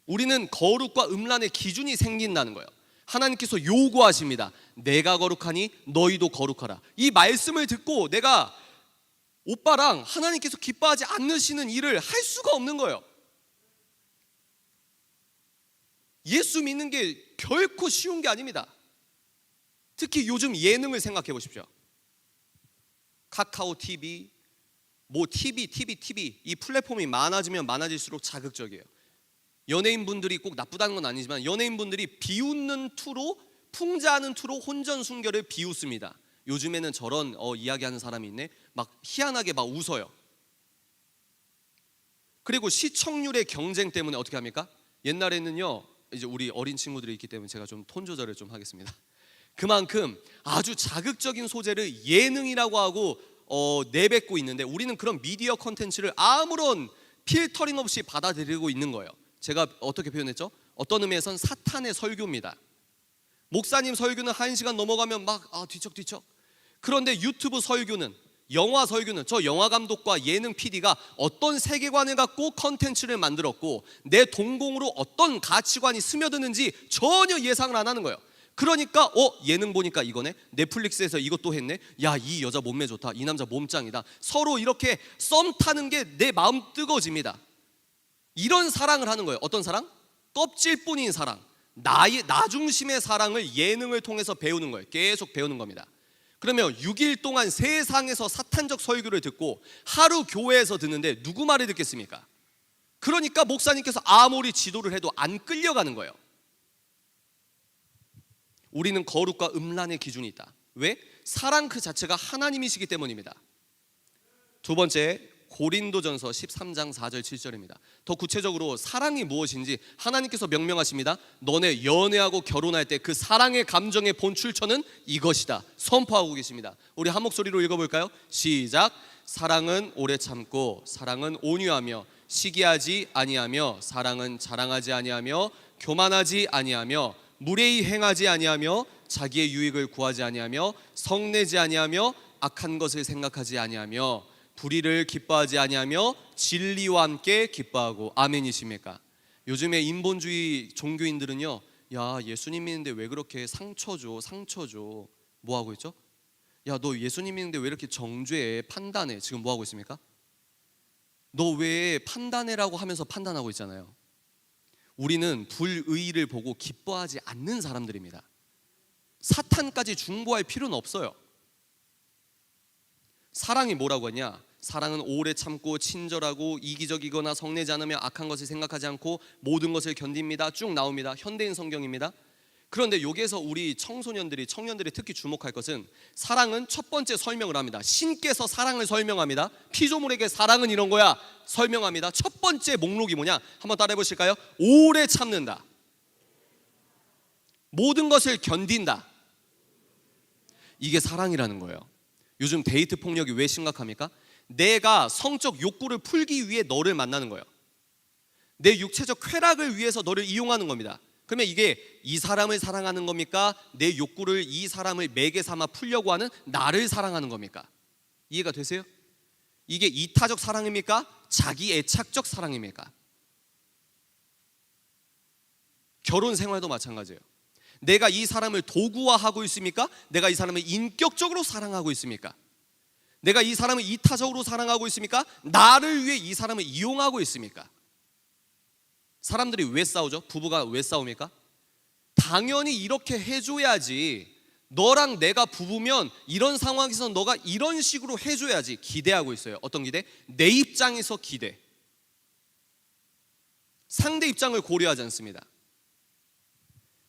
우리는 거룩과 음란의 기준이 생긴다는 거예요. 하나님께서 요구하십니다. 내가 거룩하니 너희도 거룩하라. 이 말씀을 듣고 내가 오빠랑 하나님께서 기뻐하지 않으시는 일을 할 수가 없는 거예요. 예수 믿는 게 결코 쉬운 게 아닙니다. 특히 요즘 예능을 생각해 보십시오. 카카오 TV, TV 이 플랫폼이 많아지면 많아질수록 자극적이에요. 연예인분들이 꼭 나쁘다는 건 아니지만 연예인분들이 비웃는 투로, 풍자하는 투로 혼전순결을 비웃습니다. 요즘에는 저런 이야기하는 사람이 있네, 막 희한하게 막 웃어요. 그리고 시청률의 경쟁 때문에 어떻게 합니까? 옛날에는요, 이제 우리 어린 친구들이 있기 때문에 제가 좀 톤 조절을 좀 하겠습니다. 그만큼 아주 자극적인 소재를 예능이라고 하고 내뱉고 있는데, 우리는 그런 미디어 컨텐츠를 아무런 필터링 없이 받아들이고 있는 거예요. 제가 어떻게 표현했죠? 어떤 의미에선 사탄의 설교입니다. 목사님 설교는 1시간 넘어가면 막 뒤척뒤척. 그런데 유튜브 설교는, 영화 설교는, 저 영화 감독과 예능 PD가 어떤 세계관을 갖고 컨텐츠를 만들었고 내 동공으로 어떤 가치관이 스며드는지 전혀 예상을 안 하는 거예요. 그러니까 예능 보니까 이거네, 넷플릭스에서 이것도 했네, 야 이 여자 몸매 좋다, 이 남자 몸짱이다, 서로 이렇게 썸 타는 게 내 마음 뜨거워집니다. 이런 사랑을 하는 거예요. 어떤 사랑? 껍질뿐인 사랑, 나 중심의 사랑을 예능을 통해서 배우는 거예요. 계속 배우는 겁니다. 그러면 6일 동안 세상에서 사탄적 설교를 듣고 하루 교회에서 듣는데 누구 말을 듣겠습니까? 그러니까 목사님께서 아무리 지도를 해도 안 끌려가는 거예요. 우리는 거룩과 음란의 기준이 있다. 왜? 사랑 그 자체가 하나님이시기 때문입니다. 두 번째, 고린도전서 13장 4절 7절입니다. 더 구체적으로 사랑이 무엇인지 하나님께서 명명하십니다. 너네 연애하고 결혼할 때 그 사랑의 감정의 본 출처는 이것이다 선포하고 계십니다. 우리 한 목소리로 읽어볼까요? 시작. 사랑은 오래 참고, 사랑은 온유하며, 시기하지 아니하며, 사랑은 자랑하지 아니하며, 교만하지 아니하며, 무례히 행하지 아니하며, 자기의 유익을 구하지 아니하며, 성내지 아니하며, 악한 것을 생각하지 아니하며, 불의를 기뻐하지 아니하며, 진리와 함께 기뻐하고. 아멘이십니까? 요즘에 인본주의 종교인들은요, 야 예수님 믿는데 왜 그렇게 상처 줘. 뭐 하고 있죠? 야 너 예수님 믿는데 왜 이렇게 정죄해, 판단해. 지금 뭐 하고 있습니까? 너 왜 판단해라고 하면서 판단하고 있잖아요. 우리는 불의를 보고 기뻐하지 않는 사람들입니다. 사탄까지 중보할 필요는 없어요. 사랑이 뭐라고 하냐? 사랑은 오래 참고 친절하고 이기적이거나 성내지 않으며 악한 것을 생각하지 않고 모든 것을 견딥니다. 쭉 나옵니다. 현대인 성경입니다. 그런데 여기에서 우리 청년들이 특히 주목할 것은, 사랑은 첫 번째 설명을 합니다. 신께서 사랑을 설명합니다. 피조물에게 사랑은 이런 거야 설명합니다. 첫 번째 목록이 뭐냐? 한번 따라해 보실까요? 오래 참는다, 모든 것을 견딘다. 이게 사랑이라는 거예요. 요즘 데이트 폭력이 왜 심각합니까? 내가 성적 욕구를 풀기 위해 너를 만나는 거예요. 내 육체적 쾌락을 위해서 너를 이용하는 겁니다. 그러면 이게 이 사람을 사랑하는 겁니까? 내 욕구를 이 사람을 매개 삼아 풀려고 하는 나를 사랑하는 겁니까? 이해가 되세요? 이게 이타적 사랑입니까? 자기 애착적 사랑입니까? 결혼 생활도 마찬가지예요. 내가 이 사람을 도구화하고 있습니까? 내가 이 사람을 인격적으로 사랑하고 있습니까? 내가 이 사람을 이타적으로 사랑하고 있습니까? 나를 위해 이 사람을 이용하고 있습니까? 사람들이 왜 싸우죠? 부부가 왜 싸웁니까? 당연히 이렇게 해줘야지, 너랑 내가 부부면 이런 상황에서 너가 이런 식으로 해줘야지 기대하고 있어요. 어떤 기대? 내 입장에서 기대. 상대 입장을 고려하지 않습니다.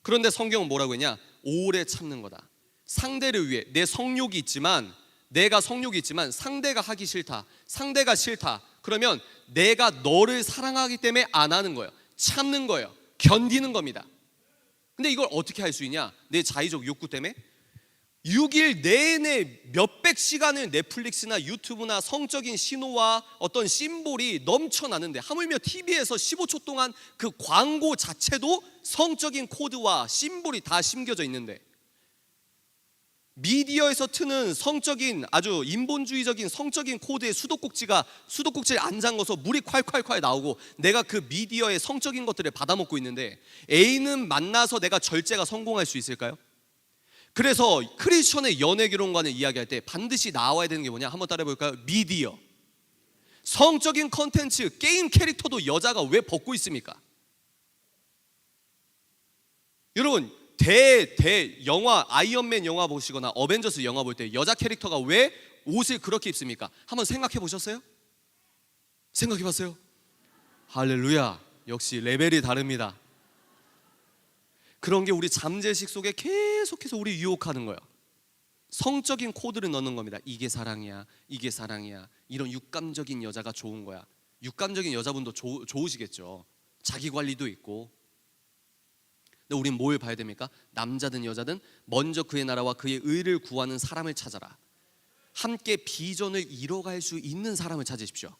그런데 성경은 뭐라고 했냐? 오래 참는 거다. 상대를 위해. 내 성욕이 있지만, 내가 성욕이 있지만 상대가 하기 싫다, 상대가 싫다. 그러면 내가 너를 사랑하기 때문에 안 하는 거예요. 참는 거예요. 견디는 겁니다. 근데 이걸 어떻게 할 수 있냐? 내 자의적 욕구 때문에 6일 내내 몇백 시간을 넷플릭스나 유튜브나 성적인 신호와 어떤 심볼이 넘쳐나는데, 하물며 TV에서 15초 동안 그 광고 자체도 성적인 코드와 심볼이 다 심겨져 있는데, 미디어에서 트는 성적인 아주 인본주의적인 성적인 코드의 수도꼭지를 안 잠궈서 물이 콸콸콸 나오고 내가 그 미디어의 성적인 것들을 받아먹고 있는데, 애인은 만나서 내가 절제가 성공할 수 있을까요? 그래서 크리스천의 연애 결혼관을 이야기할 때 반드시 나와야 되는 게 뭐냐? 한번 따라해 볼까요? 미디어. 성적인 컨텐츠, 게임 캐릭터도 여자가 왜 벗고 있습니까? 여러분, 영화, 아이언맨 영화 보시거나 어벤져스 영화 볼 때 여자 캐릭터가 왜 옷을 그렇게 입습니까? 한번 생각해 보셨어요? 생각해 봤어요? 할렐루야. 역시 레벨이 다릅니다. 그런 게 우리 잠재의식 속에 계속해서 우리 유혹하는 거예요. 성적인 코드를 넣는 겁니다. 이게 사랑이야, 이게 사랑이야. 이런 육감적인 여자가 좋은 거야. 육감적인 여자분도 좋으시겠죠. 자기 관리도 있고. 근데 우린 뭘 봐야 됩니까? 남자든 여자든 먼저 그의 나라와 그의 의를 구하는 사람을 찾아라. 함께 비전을 이뤄갈 수 있는 사람을 찾으십시오.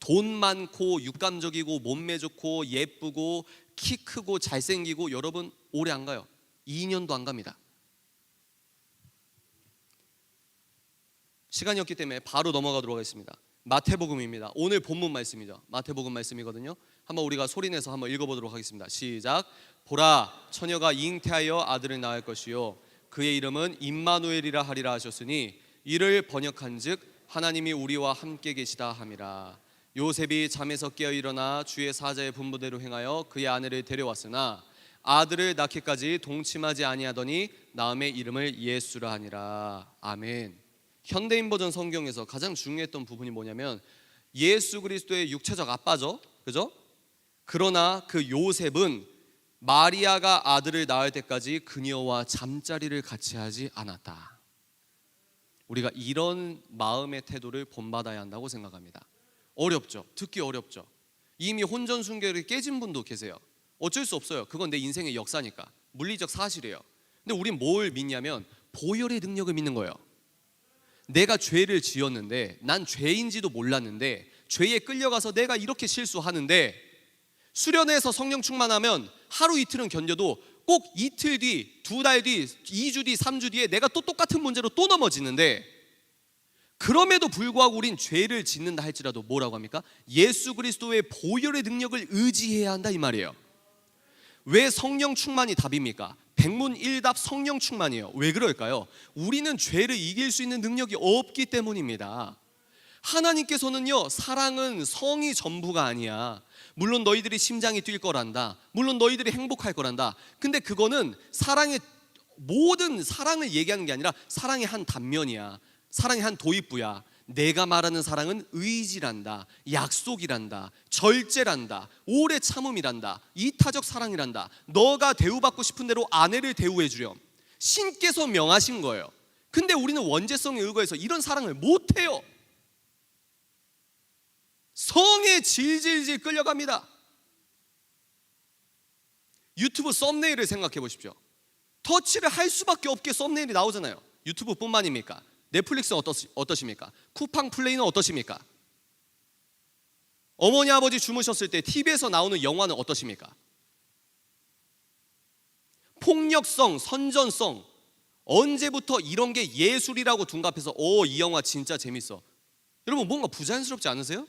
돈 많고 육감적이고 몸매 좋고 예쁘고 키 크고 잘생기고 여러분 오래 안 가요. 2년도 안 갑니다. 시간이 없기 때문에 바로 넘어가도록 하겠습니다. 마태복음입니다. 오늘 본문 말씀이죠. 마태복음 말씀이거든요. 한번 우리가 소리내서 한번 읽어보도록 하겠습니다. 시작. 보라, 처녀가 잉태하여 아들을 낳을 것이요 그의 이름은 임마누엘이라 하리라 하셨으니 이를 번역한즉 하나님이 우리와 함께 계시다 함이라. 요셉이 잠에서 깨어 일어나 주의 사자의 분부대로 행하여 그의 아내를 데려왔으나 아들을 낳기까지 동침하지 아니하더니 낳음의 이름을 예수라 하니라. 아멘. 현대인 버전 성경에서 가장 중요했던 부분이 뭐냐면 예수 그리스도의 육체적 아빠죠, 그죠? 그러나 그 요셉은 마리아가 아들을 낳을 때까지 그녀와 잠자리를 같이 하지 않았다. 우리가 이런 마음의 태도를 본받아야 한다고 생각합니다. 어렵죠. 듣기 어렵죠. 이미 혼전 순결이 깨진 분도 계세요. 어쩔 수 없어요. 그건 내 인생의 역사니까. 물리적 사실이에요. 근데 우린 뭘 믿냐면 보혈의 능력을 믿는 거예요. 내가 죄를 지었는데 난 죄인지도 몰랐는데 죄에 끌려가서 내가 이렇게 실수하는데 수련회에서 성령 충만하면 하루 이틀은 견뎌도 꼭 이틀 뒤, 두 달 뒤, 2주 뒤, 3주 뒤에 내가 또 똑같은 문제로 또 넘어지는데 그럼에도 불구하고 우린 죄를 짓는다 할지라도 뭐라고 합니까? 예수 그리스도의 보혈의 능력을 의지해야 한다 이 말이에요. 왜 성령 충만이 답입니까? 백문일답 성령 충만이에요. 왜 그럴까요? 우리는 죄를 이길 수 있는 능력이 없기 때문입니다. 하나님께서는요, 사랑은 성이 전부가 아니야. 물론 너희들이 심장이 뛸 거란다. 물론 너희들이 행복할 거란다. 근데 그거는 사랑의 모든 사랑을 얘기하는 게 아니라 사랑의 한 단면이야. 사랑의 한 도입부야. 내가 말하는 사랑은 의지란다, 약속이란다, 절제란다, 오래 참음이란다, 이타적 사랑이란다. 너가 대우받고 싶은 대로 아내를 대우해 주렴. 신께서 명하신 거예요. 근데 우리는 원죄성에 의거해서 이런 사랑을 못해요. 성에 질질질 끌려갑니다. 유튜브 썸네일을 생각해 보십시오. 터치를 할 수밖에 없게 썸네일이 나오잖아요. 유튜브뿐만입니까? 넷플릭스는 어떠십니까? 쿠팡 플레이는 어떠십니까? 어머니 아버지 주무셨을 때 TV에서 나오는 영화는 어떠십니까? 폭력성, 선전성, 언제부터 이런 게 예술이라고 둔갑해서 이 영화 진짜 재밌어. 여러분 뭔가 부자연스럽지 않으세요?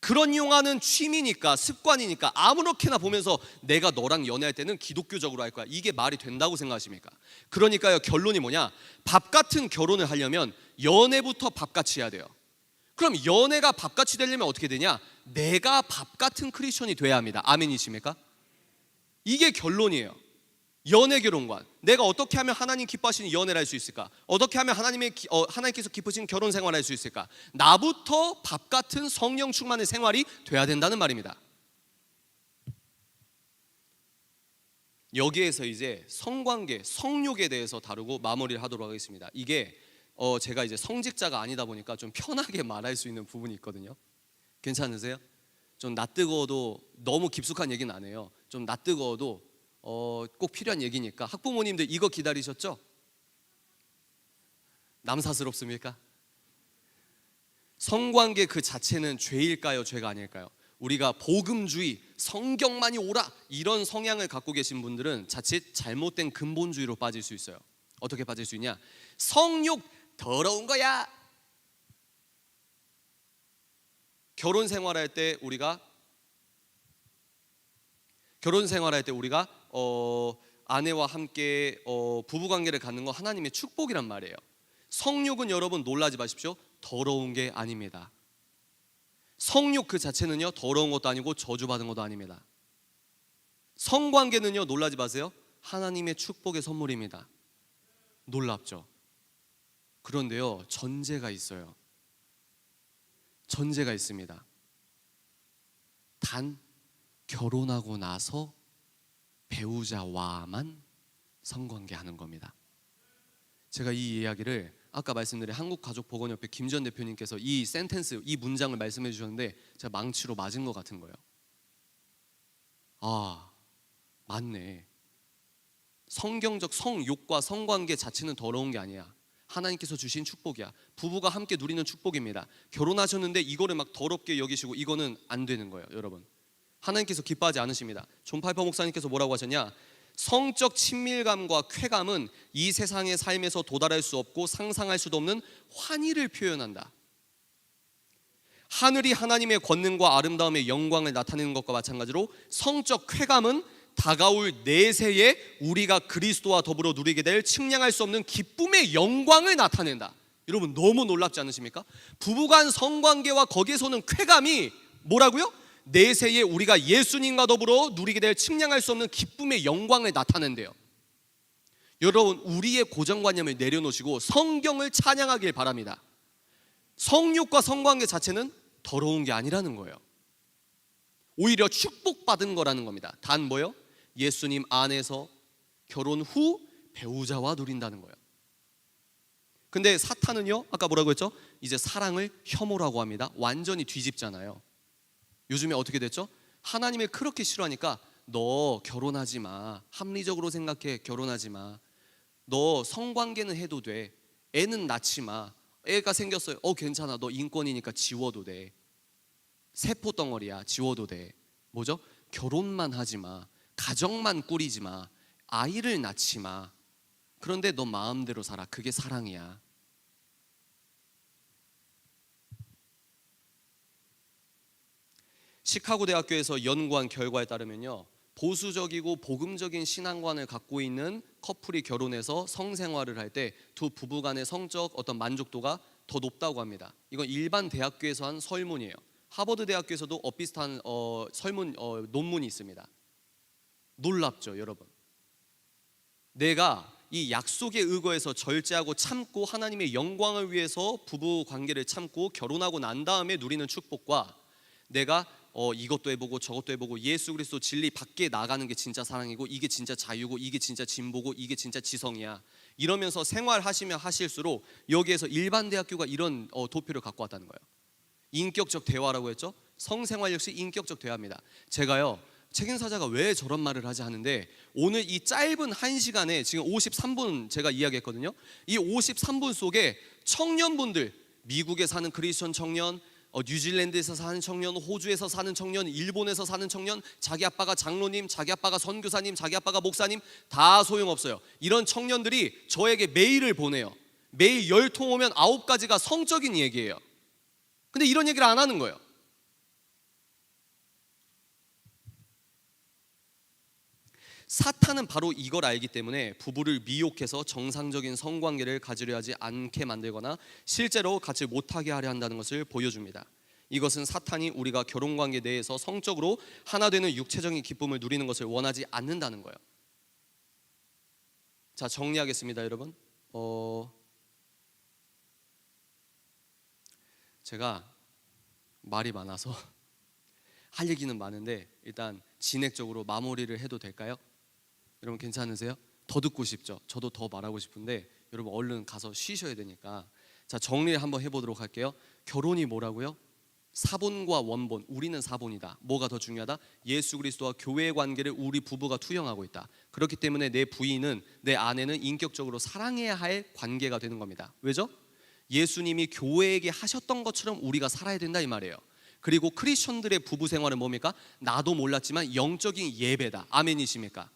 그런 영화는 취미니까 습관이니까 아무렇게나 보면서 내가 너랑 연애할 때는 기독교적으로 할 거야. 이게 말이 된다고 생각하십니까? 그러니까요, 결론이 뭐냐? 밥 같은 결혼을 하려면 연애부터 밥같이 해야 돼요. 그럼 연애가 밥같이 되려면 어떻게 되냐? 내가 밥 같은 크리스천이 돼야 합니다. 아멘이십니까? 이게 결론이에요. 연애 결혼관. 내가 어떻게 하면 하나님 기뻐하시는 연애를 할 수 있을까? 어떻게 하면 하나님께서 기쁘신 결혼 생활을 할 수 있을까? 나부터 밥 같은 성령 충만의 생활이 돼야 된다는 말입니다. 여기에서 이제 성관계, 성욕에 대해서 다루고 마무리를 하도록 하겠습니다. 이게 제가 이제 성직자가 아니다 보니까 좀 편하게 말할 수 있는 부분이 있거든요. 괜찮으세요? 좀 낯뜨거워도 너무 깊숙한 얘기는 안 해요. 좀 낯뜨거워도 꼭 필요한 얘기니까. 학부모님들 이거 기다리셨죠? 남사스럽습니까? 성관계 그 자체는 죄일까요? 죄가 아닐까요? 우리가 복음주의, 성경만이 옳아 이런 성향을 갖고 계신 분들은 자칫 잘못된 근본주의로 빠질 수 있어요. 어떻게 빠질 수 있냐? 성욕 더러운 거야. 결혼 생활할 때 우리가 아내와 함께 부부관계를 갖는 건 하나님의 축복이란 말이에요. 성욕은 여러분 놀라지 마십시오. 더러운 게 아닙니다. 성욕 그 자체는요, 더러운 것도 아니고 저주받은 것도 아닙니다. 성관계는요, 놀라지 마세요. 하나님의 축복의 선물입니다. 놀랍죠? 그런데요, 전제가 있어요. 전제가 있습니다. 단 결혼하고 나서 배우자와만 성관계하는 겁니다. 제가 이 이야기를 아까 말씀드린 한국가족보건협회 김전 대표님께서 이 센텐스, 이 문장을 말씀해 주셨는데 제가 망치로 맞은 것 같은 거예요. 아, 맞네. 성경적 성욕과 성관계 자체는 더러운 게 아니야. 하나님께서 주신 축복이야. 부부가 함께 누리는 축복입니다. 결혼하셨는데 이거를 막 더럽게 여기시고 이거는 안 되는 거예요, 여러분. 하나님께서 기뻐하지 않으십니다. 존 파이퍼 목사님께서 뭐라고 하셨냐? 성적 친밀감과 쾌감은 이 세상의 삶에서 도달할 수 없고 상상할 수도 없는 환희를 표현한다. 하늘이 하나님의 권능과 아름다움의 영광을 나타내는 것과 마찬가지로 성적 쾌감은 다가올 내세에 우리가 그리스도와 더불어 누리게 될 측량할 수 없는 기쁨의 영광을 나타낸다. 여러분 너무 놀랍지 않으십니까? 부부간 성관계와 거기에서 오는 쾌감이 뭐라고요? 내세에 우리가 예수님과 더불어 누리게 될 측량할 수 없는 기쁨의 영광을 나타낸대요. 여러분 우리의 고정관념을 내려놓으시고 성경을 찬양하길 바랍니다. 성욕과 성관계 자체는 더러운 게 아니라는 거예요. 오히려 축복받은 거라는 겁니다. 단 뭐요? 예수님 안에서 결혼 후 배우자와 누린다는 거예요. 근데 사탄은요, 아까 뭐라고 했죠? 이제 사랑을 혐오라고 합니다. 완전히 뒤집잖아요. 요즘에 어떻게 됐죠? 하나님을 그렇게 싫어하니까 너 결혼하지 마. 합리적으로 생각해. 결혼하지 마. 너 성관계는 해도 돼. 애는 낳지 마. 애가 생겼어요. 괜찮아. 너 인권이니까 지워도 돼. 세포 덩어리야. 지워도 돼. 뭐죠? 결혼만 하지 마. 가정만 꾸리지 마. 아이를 낳지 마. 그런데 너 마음대로 살아. 그게 사랑이야. 시카고 대학교에서 연구한 결과에 따르면요, 보수적이고 복음적인 신앙관을 갖고 있는 커플이 결혼해서 성생활을 할 때 두 부부 간의 성적 어떤 만족도가 더 높다고 합니다. 이건 일반 대학교에서 한 설문이에요. 하버드 대학교에서도 비슷한 설문 논문이 있습니다. 놀랍죠, 여러분? 내가 이 약속에 의거해서 절제하고 참고 하나님의 영광을 위해서 부부 관계를 참고 결혼하고 난 다음에 누리는 축복과 내가 이것도 해보고 저것도 해보고 예수 그리스도 진리 밖에 나가는 게 진짜 사랑이고 이게 진짜 자유고 이게 진짜 진보고 이게 진짜 지성이야, 이러면서 생활하시면 하실수록 여기에서 일반 대학교가 이런 도표를 갖고 왔다는 거예요. 인격적 대화라고 했죠. 성생활 역시 인격적 대화입니다. 제가요, 책임사자가 왜 저런 말을 하지 하는데 오늘 이 짧은 1시간에 지금 53분 제가 이야기했거든요. 이 53분 속에 청년분들, 미국에 사는 크리스천 청년, 뉴질랜드에서 사는 청년, 호주에서 사는 청년, 일본에서 사는 청년, 자기 아빠가 장로님, 자기 아빠가 선교사님, 자기 아빠가 목사님, 다 소용없어요. 이런 청년들이 저에게 메일을 보내요. 매일 10통 오면 9가지가 성적인 얘기예요. 근데 이런 얘기를 안 하는 거예요. 사탄은 바로 이걸 알기 때문에 부부를 미혹해서 정상적인 성관계를 가지려 하지 않게 만들거나 실제로 같이 못하게 하려 한다는 것을 보여줍니다. 이것은 사탄이 우리가 결혼관계 내에서 성적으로 하나 되는 육체적인 기쁨을 누리는 것을 원하지 않는다는 거예요. 자, 정리하겠습니다, 여러분. 제가 말이 많아서 할 얘기는 많은데 일단 진액적으로 마무리를 해도 될까요? 여러분 괜찮으세요? 더 듣고 싶죠? 저도 더 말하고 싶은데 여러분 얼른 가서 쉬셔야 되니까. 자, 정리를 한번 해보도록 할게요. 결혼이 뭐라고요? 사본과 원본, 우리는 사본이다. 뭐가 더 중요하다? 예수 그리스도와 교회의 관계를 우리 부부가 투영하고 있다. 그렇기 때문에 내 부인은, 내 아내는 인격적으로 사랑해야 할 관계가 되는 겁니다. 왜죠? 예수님이 교회에게 하셨던 것처럼 우리가 살아야 된다 이 말이에요. 그리고 크리스천들의 부부 생활은 뭡니까? 나도 몰랐지만 영적인 예배다. 아멘이십니까?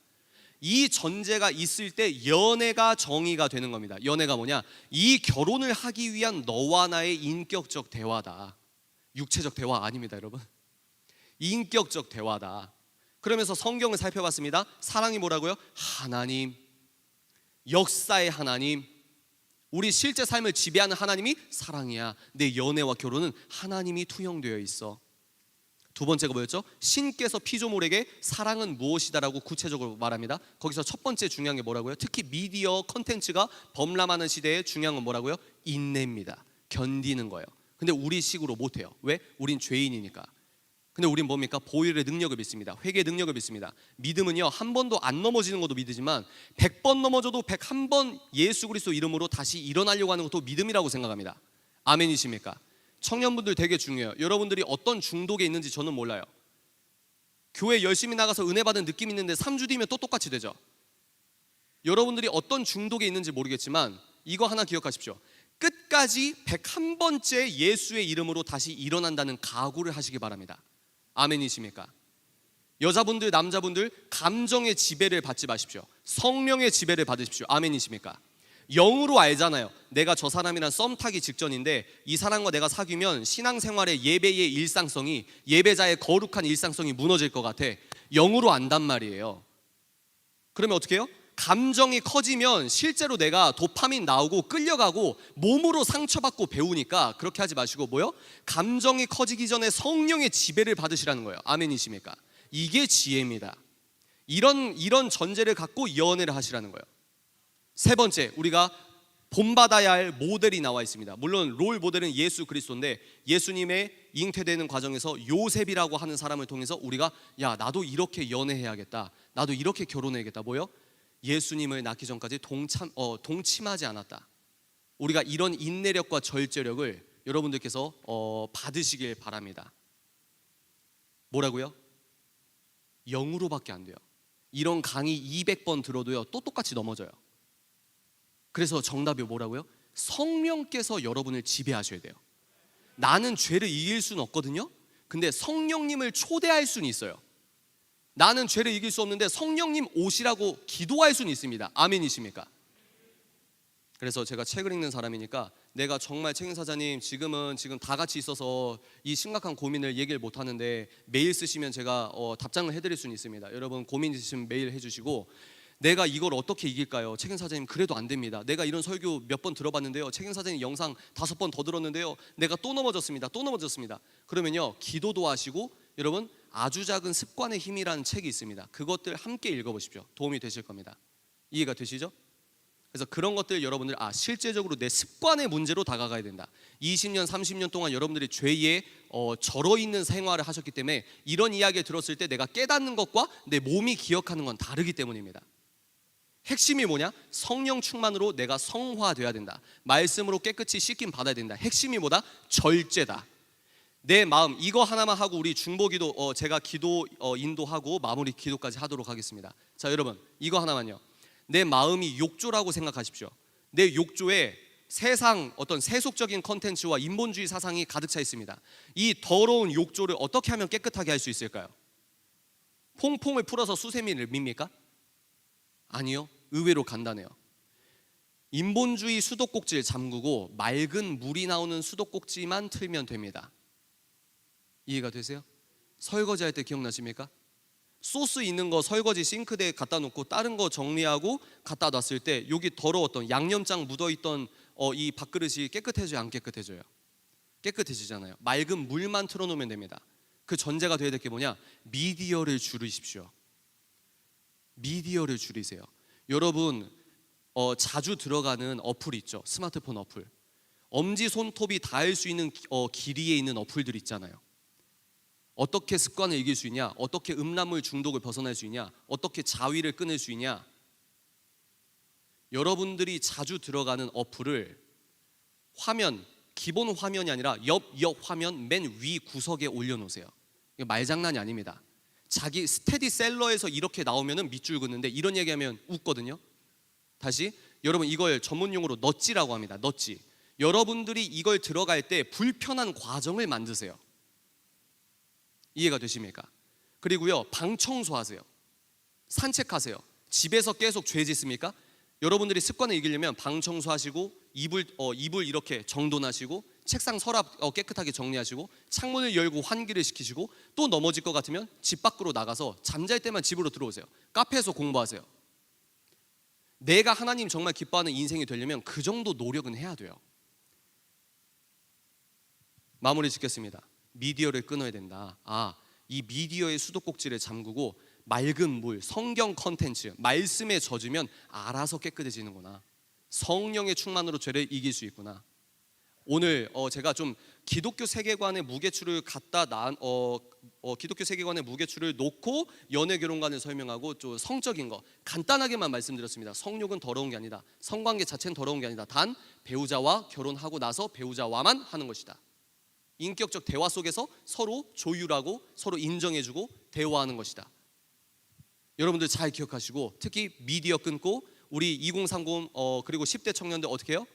이 전제가 있을 때 연애가 정의가 되는 겁니다. 연애가 뭐냐? 이 결혼을 하기 위한 너와 나의 인격적 대화다. 육체적 대화 아닙니다, 여러분. 인격적 대화다. 그러면서 성경을 살펴봤습니다. 사랑이 뭐라고요? 하나님, 역사의 하나님, 우리 실제 삶을 지배하는 하나님이 사랑이야. 내 연애와 결혼은 하나님이 투영되어 있어. 두 번째가 뭐였죠? 신께서 피조물에게 사랑은 무엇이다라고 구체적으로 말합니다. 거기서 첫 번째 중요한 게 뭐라고요? 특히 미디어 컨텐츠가 범람하는 시대에 중요한 건 뭐라고요? 인내입니다. 견디는 거예요. 근데 우리 식으로 못해요. 왜? 우린 죄인이니까. 근데 우린 뭡니까? 보혈의 능력을 믿습니다. 회개의 능력을 믿습니다. 믿음은요, 한 번도 안 넘어지는 것도 믿으지만 100번 넘어져도 101번 예수 그리스도 이름으로 다시 일어나려고 하는 것도 믿음이라고 생각합니다. 아멘이십니까? 청년분들 되게 중요해요. 여러분들이 어떤 중독에 있는지 저는 몰라요. 교회 열심히 나가서 은혜 받은 느낌 있는데 3주 뒤면 또 똑같이 되죠. 여러분들이 어떤 중독에 있는지 모르겠지만 이거 하나 기억하십시오. 끝까지 101번째 예수의 이름으로 다시 일어난다는 각오를 하시기 바랍니다. 아멘이십니까? 여자분들, 남자분들, 감정의 지배를 받지 마십시오. 성령의 지배를 받으십시오. 아멘이십니까? 영으로 알잖아요. 내가 저 사람이랑 썸 타기 직전인데 이 사람과 내가 사귀면 신앙생활의 예배의 일상성이, 예배자의 거룩한 일상성이 무너질 것 같아. 영으로 안단 말이에요. 그러면 어떻게 해요? 감정이 커지면 실제로 내가 도파민 나오고 끌려가고 몸으로 상처받고 배우니까 그렇게 하지 마시고 뭐요? 감정이 커지기 전에 성령의 지배를 받으시라는 거예요. 아멘이십니까? 이게 지혜입니다. 이런 전제를 갖고 연애를 하시라는 거예요. 세 번째, 우리가 본받아야 할 모델이 나와 있습니다. 물론 롤 모델은 예수 그리스도인데 예수님의 잉태되는 과정에서 요셉이라고 하는 사람을 통해서 우리가 야, 나도 이렇게 연애해야겠다, 나도 이렇게 결혼해야겠다. 뭐요? 예수님을 낳기 전까지 동침하지 않았다. 우리가 이런 인내력과 절제력을 여러분들께서 받으시길 바랍니다. 뭐라고요? 영으로밖에 안 돼요. 이런 강의 200번 들어도요, 또 똑같이 넘어져요. 그래서 정답이 뭐라고요? 성령께서 여러분을 지배하셔야 돼요. 나는 죄를 이길 수는 없거든요. 근데 성령님을 초대할 수는 있어요. 나는 죄를 이길 수 없는데 성령님 오시라고 기도할 수는 있습니다. 아멘이십니까? 그래서 제가 책을 읽는 사람이니까 내가 정말 책임사자님 지금 다 같이 있어서 이 심각한 고민을 얘기를 못 하는데 메일 쓰시면 제가 답장을 해드릴 수는 있습니다. 여러분 고민 있으시면 메일 해주시고, 내가 이걸 어떻게 이길까요? 책임사자님 그래도 안 됩니다. 내가 이런 설교 몇 번 들어봤는데요, 책임사자님 영상 5번 더 들었는데요, 내가 또 넘어졌습니다. 그러면요, 기도도 하시고, 여러분 아주 작은 습관의 힘이라는 책이 있습니다. 그것들 함께 읽어보십시오. 도움이 되실 겁니다. 이해가 되시죠? 그래서 그런 것들 여러분들 실제적으로 내 습관의 문제로 다가가야 된다. 20년 30년 동안 여러분들이 죄에 절어있는 생활을 하셨기 때문에 이런 이야기를 들었을 때 내가 깨닫는 것과 내 몸이 기억하는 건 다르기 때문입니다. 핵심이 뭐냐? 성령 충만으로 내가 성화되어야 된다. 말씀으로 깨끗이 씻김 받아야 된다. 핵심이 뭐다? 절제다. 내 마음, 이거 하나만 하고 우리 중보기도 제가 기도 인도하고 마무리 기도까지 하도록 하겠습니다. 자, 여러분 이거 하나만요. 내 마음이 욕조라고 생각하십시오. 내 욕조에 세상 어떤 세속적인 컨텐츠와 인본주의 사상이 가득 차 있습니다. 이 더러운 욕조를 어떻게 하면 깨끗하게 할 수 있을까요? 퐁퐁을 풀어서 수세미를 밉니까? 아니요. 의외로 간단해요. 인본주의 수도꼭지를 잠그고 맑은 물이 나오는 수도꼭지만 틀면 됩니다. 이해가 되세요? 설거지할 때 기억나십니까? 소스 있는 거 설거지 싱크대에 갖다 놓고 다른 거 정리하고 갖다 놨을 때 여기 더러웠던 양념장 묻어있던 이 밥그릇이 깨끗해져요, 안 깨끗해져요? 깨끗해지잖아요. 맑은 물만 틀어놓으면 됩니다. 그 전제가 돼야 될 게 뭐냐? 미디어를 줄이십시오. 미디어를 줄이세요. 여러분 자주 들어가는 어플 있죠? 스마트폰 어플. 엄지 손톱이 닿을 수 있는 길이에 있는 어플들 있잖아요. 어떻게 습관을 이길 수 있냐? 어떻게 음란물 중독을 벗어날 수 있냐? 어떻게 자위를 끊을 수 있냐? 여러분들이 자주 들어가는 어플을 화면, 기본 화면이 아니라 옆 화면 맨 위 구석에 올려놓으세요. 이거 말장난이 아닙니다. 자기 스테디셀러에서 이렇게 나오면은 밑줄 긋는데 이런 얘기하면 웃거든요. 다시, 여러분 이걸 전문용어로 넛지라고 합니다. 넛지. 여러분들이 이걸 들어갈 때 불편한 과정을 만드세요. 이해가 되십니까? 그리고요, 방 청소하세요. 산책하세요. 집에서 계속 죄 짓습니까? 여러분들이 습관을 이기려면 방 청소하시고 이불 이렇게 정돈하시고 책상 서랍 깨끗하게 정리하시고 창문을 열고 환기를 시키시고, 또 넘어질 것 같으면 집 밖으로 나가서 잠잘 때만 집으로 들어오세요. 카페에서 공부하세요. 내가 하나님 정말 기뻐하는 인생이 되려면 그 정도 노력은 해야 돼요. 마무리 짓겠습니다. 미디어를 끊어야 된다. 이 미디어의 수도꼭지를 잠그고 맑은 물, 성경 컨텐츠, 말씀에 젖으면 알아서 깨끗해지는구나. 성령의 충만으로 죄를 이길 수 있구나. 오늘 제가 좀 기독교 세계관의 무게추를 기독교 세계관의 무게추를 놓고 연애 결혼관을 설명하고 좀 성적인 거 간단하게만 말씀드렸습니다. 성욕은 더러운 게 아니다. 성관계 자체는 더러운 게 아니다. 단 배우자와 결혼하고 나서 배우자와만 하는 것이다. 인격적 대화 속에서 서로 조율하고 서로 인정해주고 대화하는 것이다. 여러분들 잘 기억하시고, 특히 미디어 끊고 우리 2030 그리고 10대 청년들 어떻게 해요?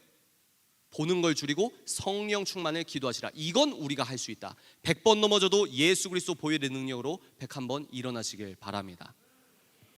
보는 걸 줄이고 성령 충만을 기도하시라. 이건 우리가 할 수 있다. 100번 넘어져도 예수 그리스도 보혈의 능력으로 101번 일어나시길 바랍니다.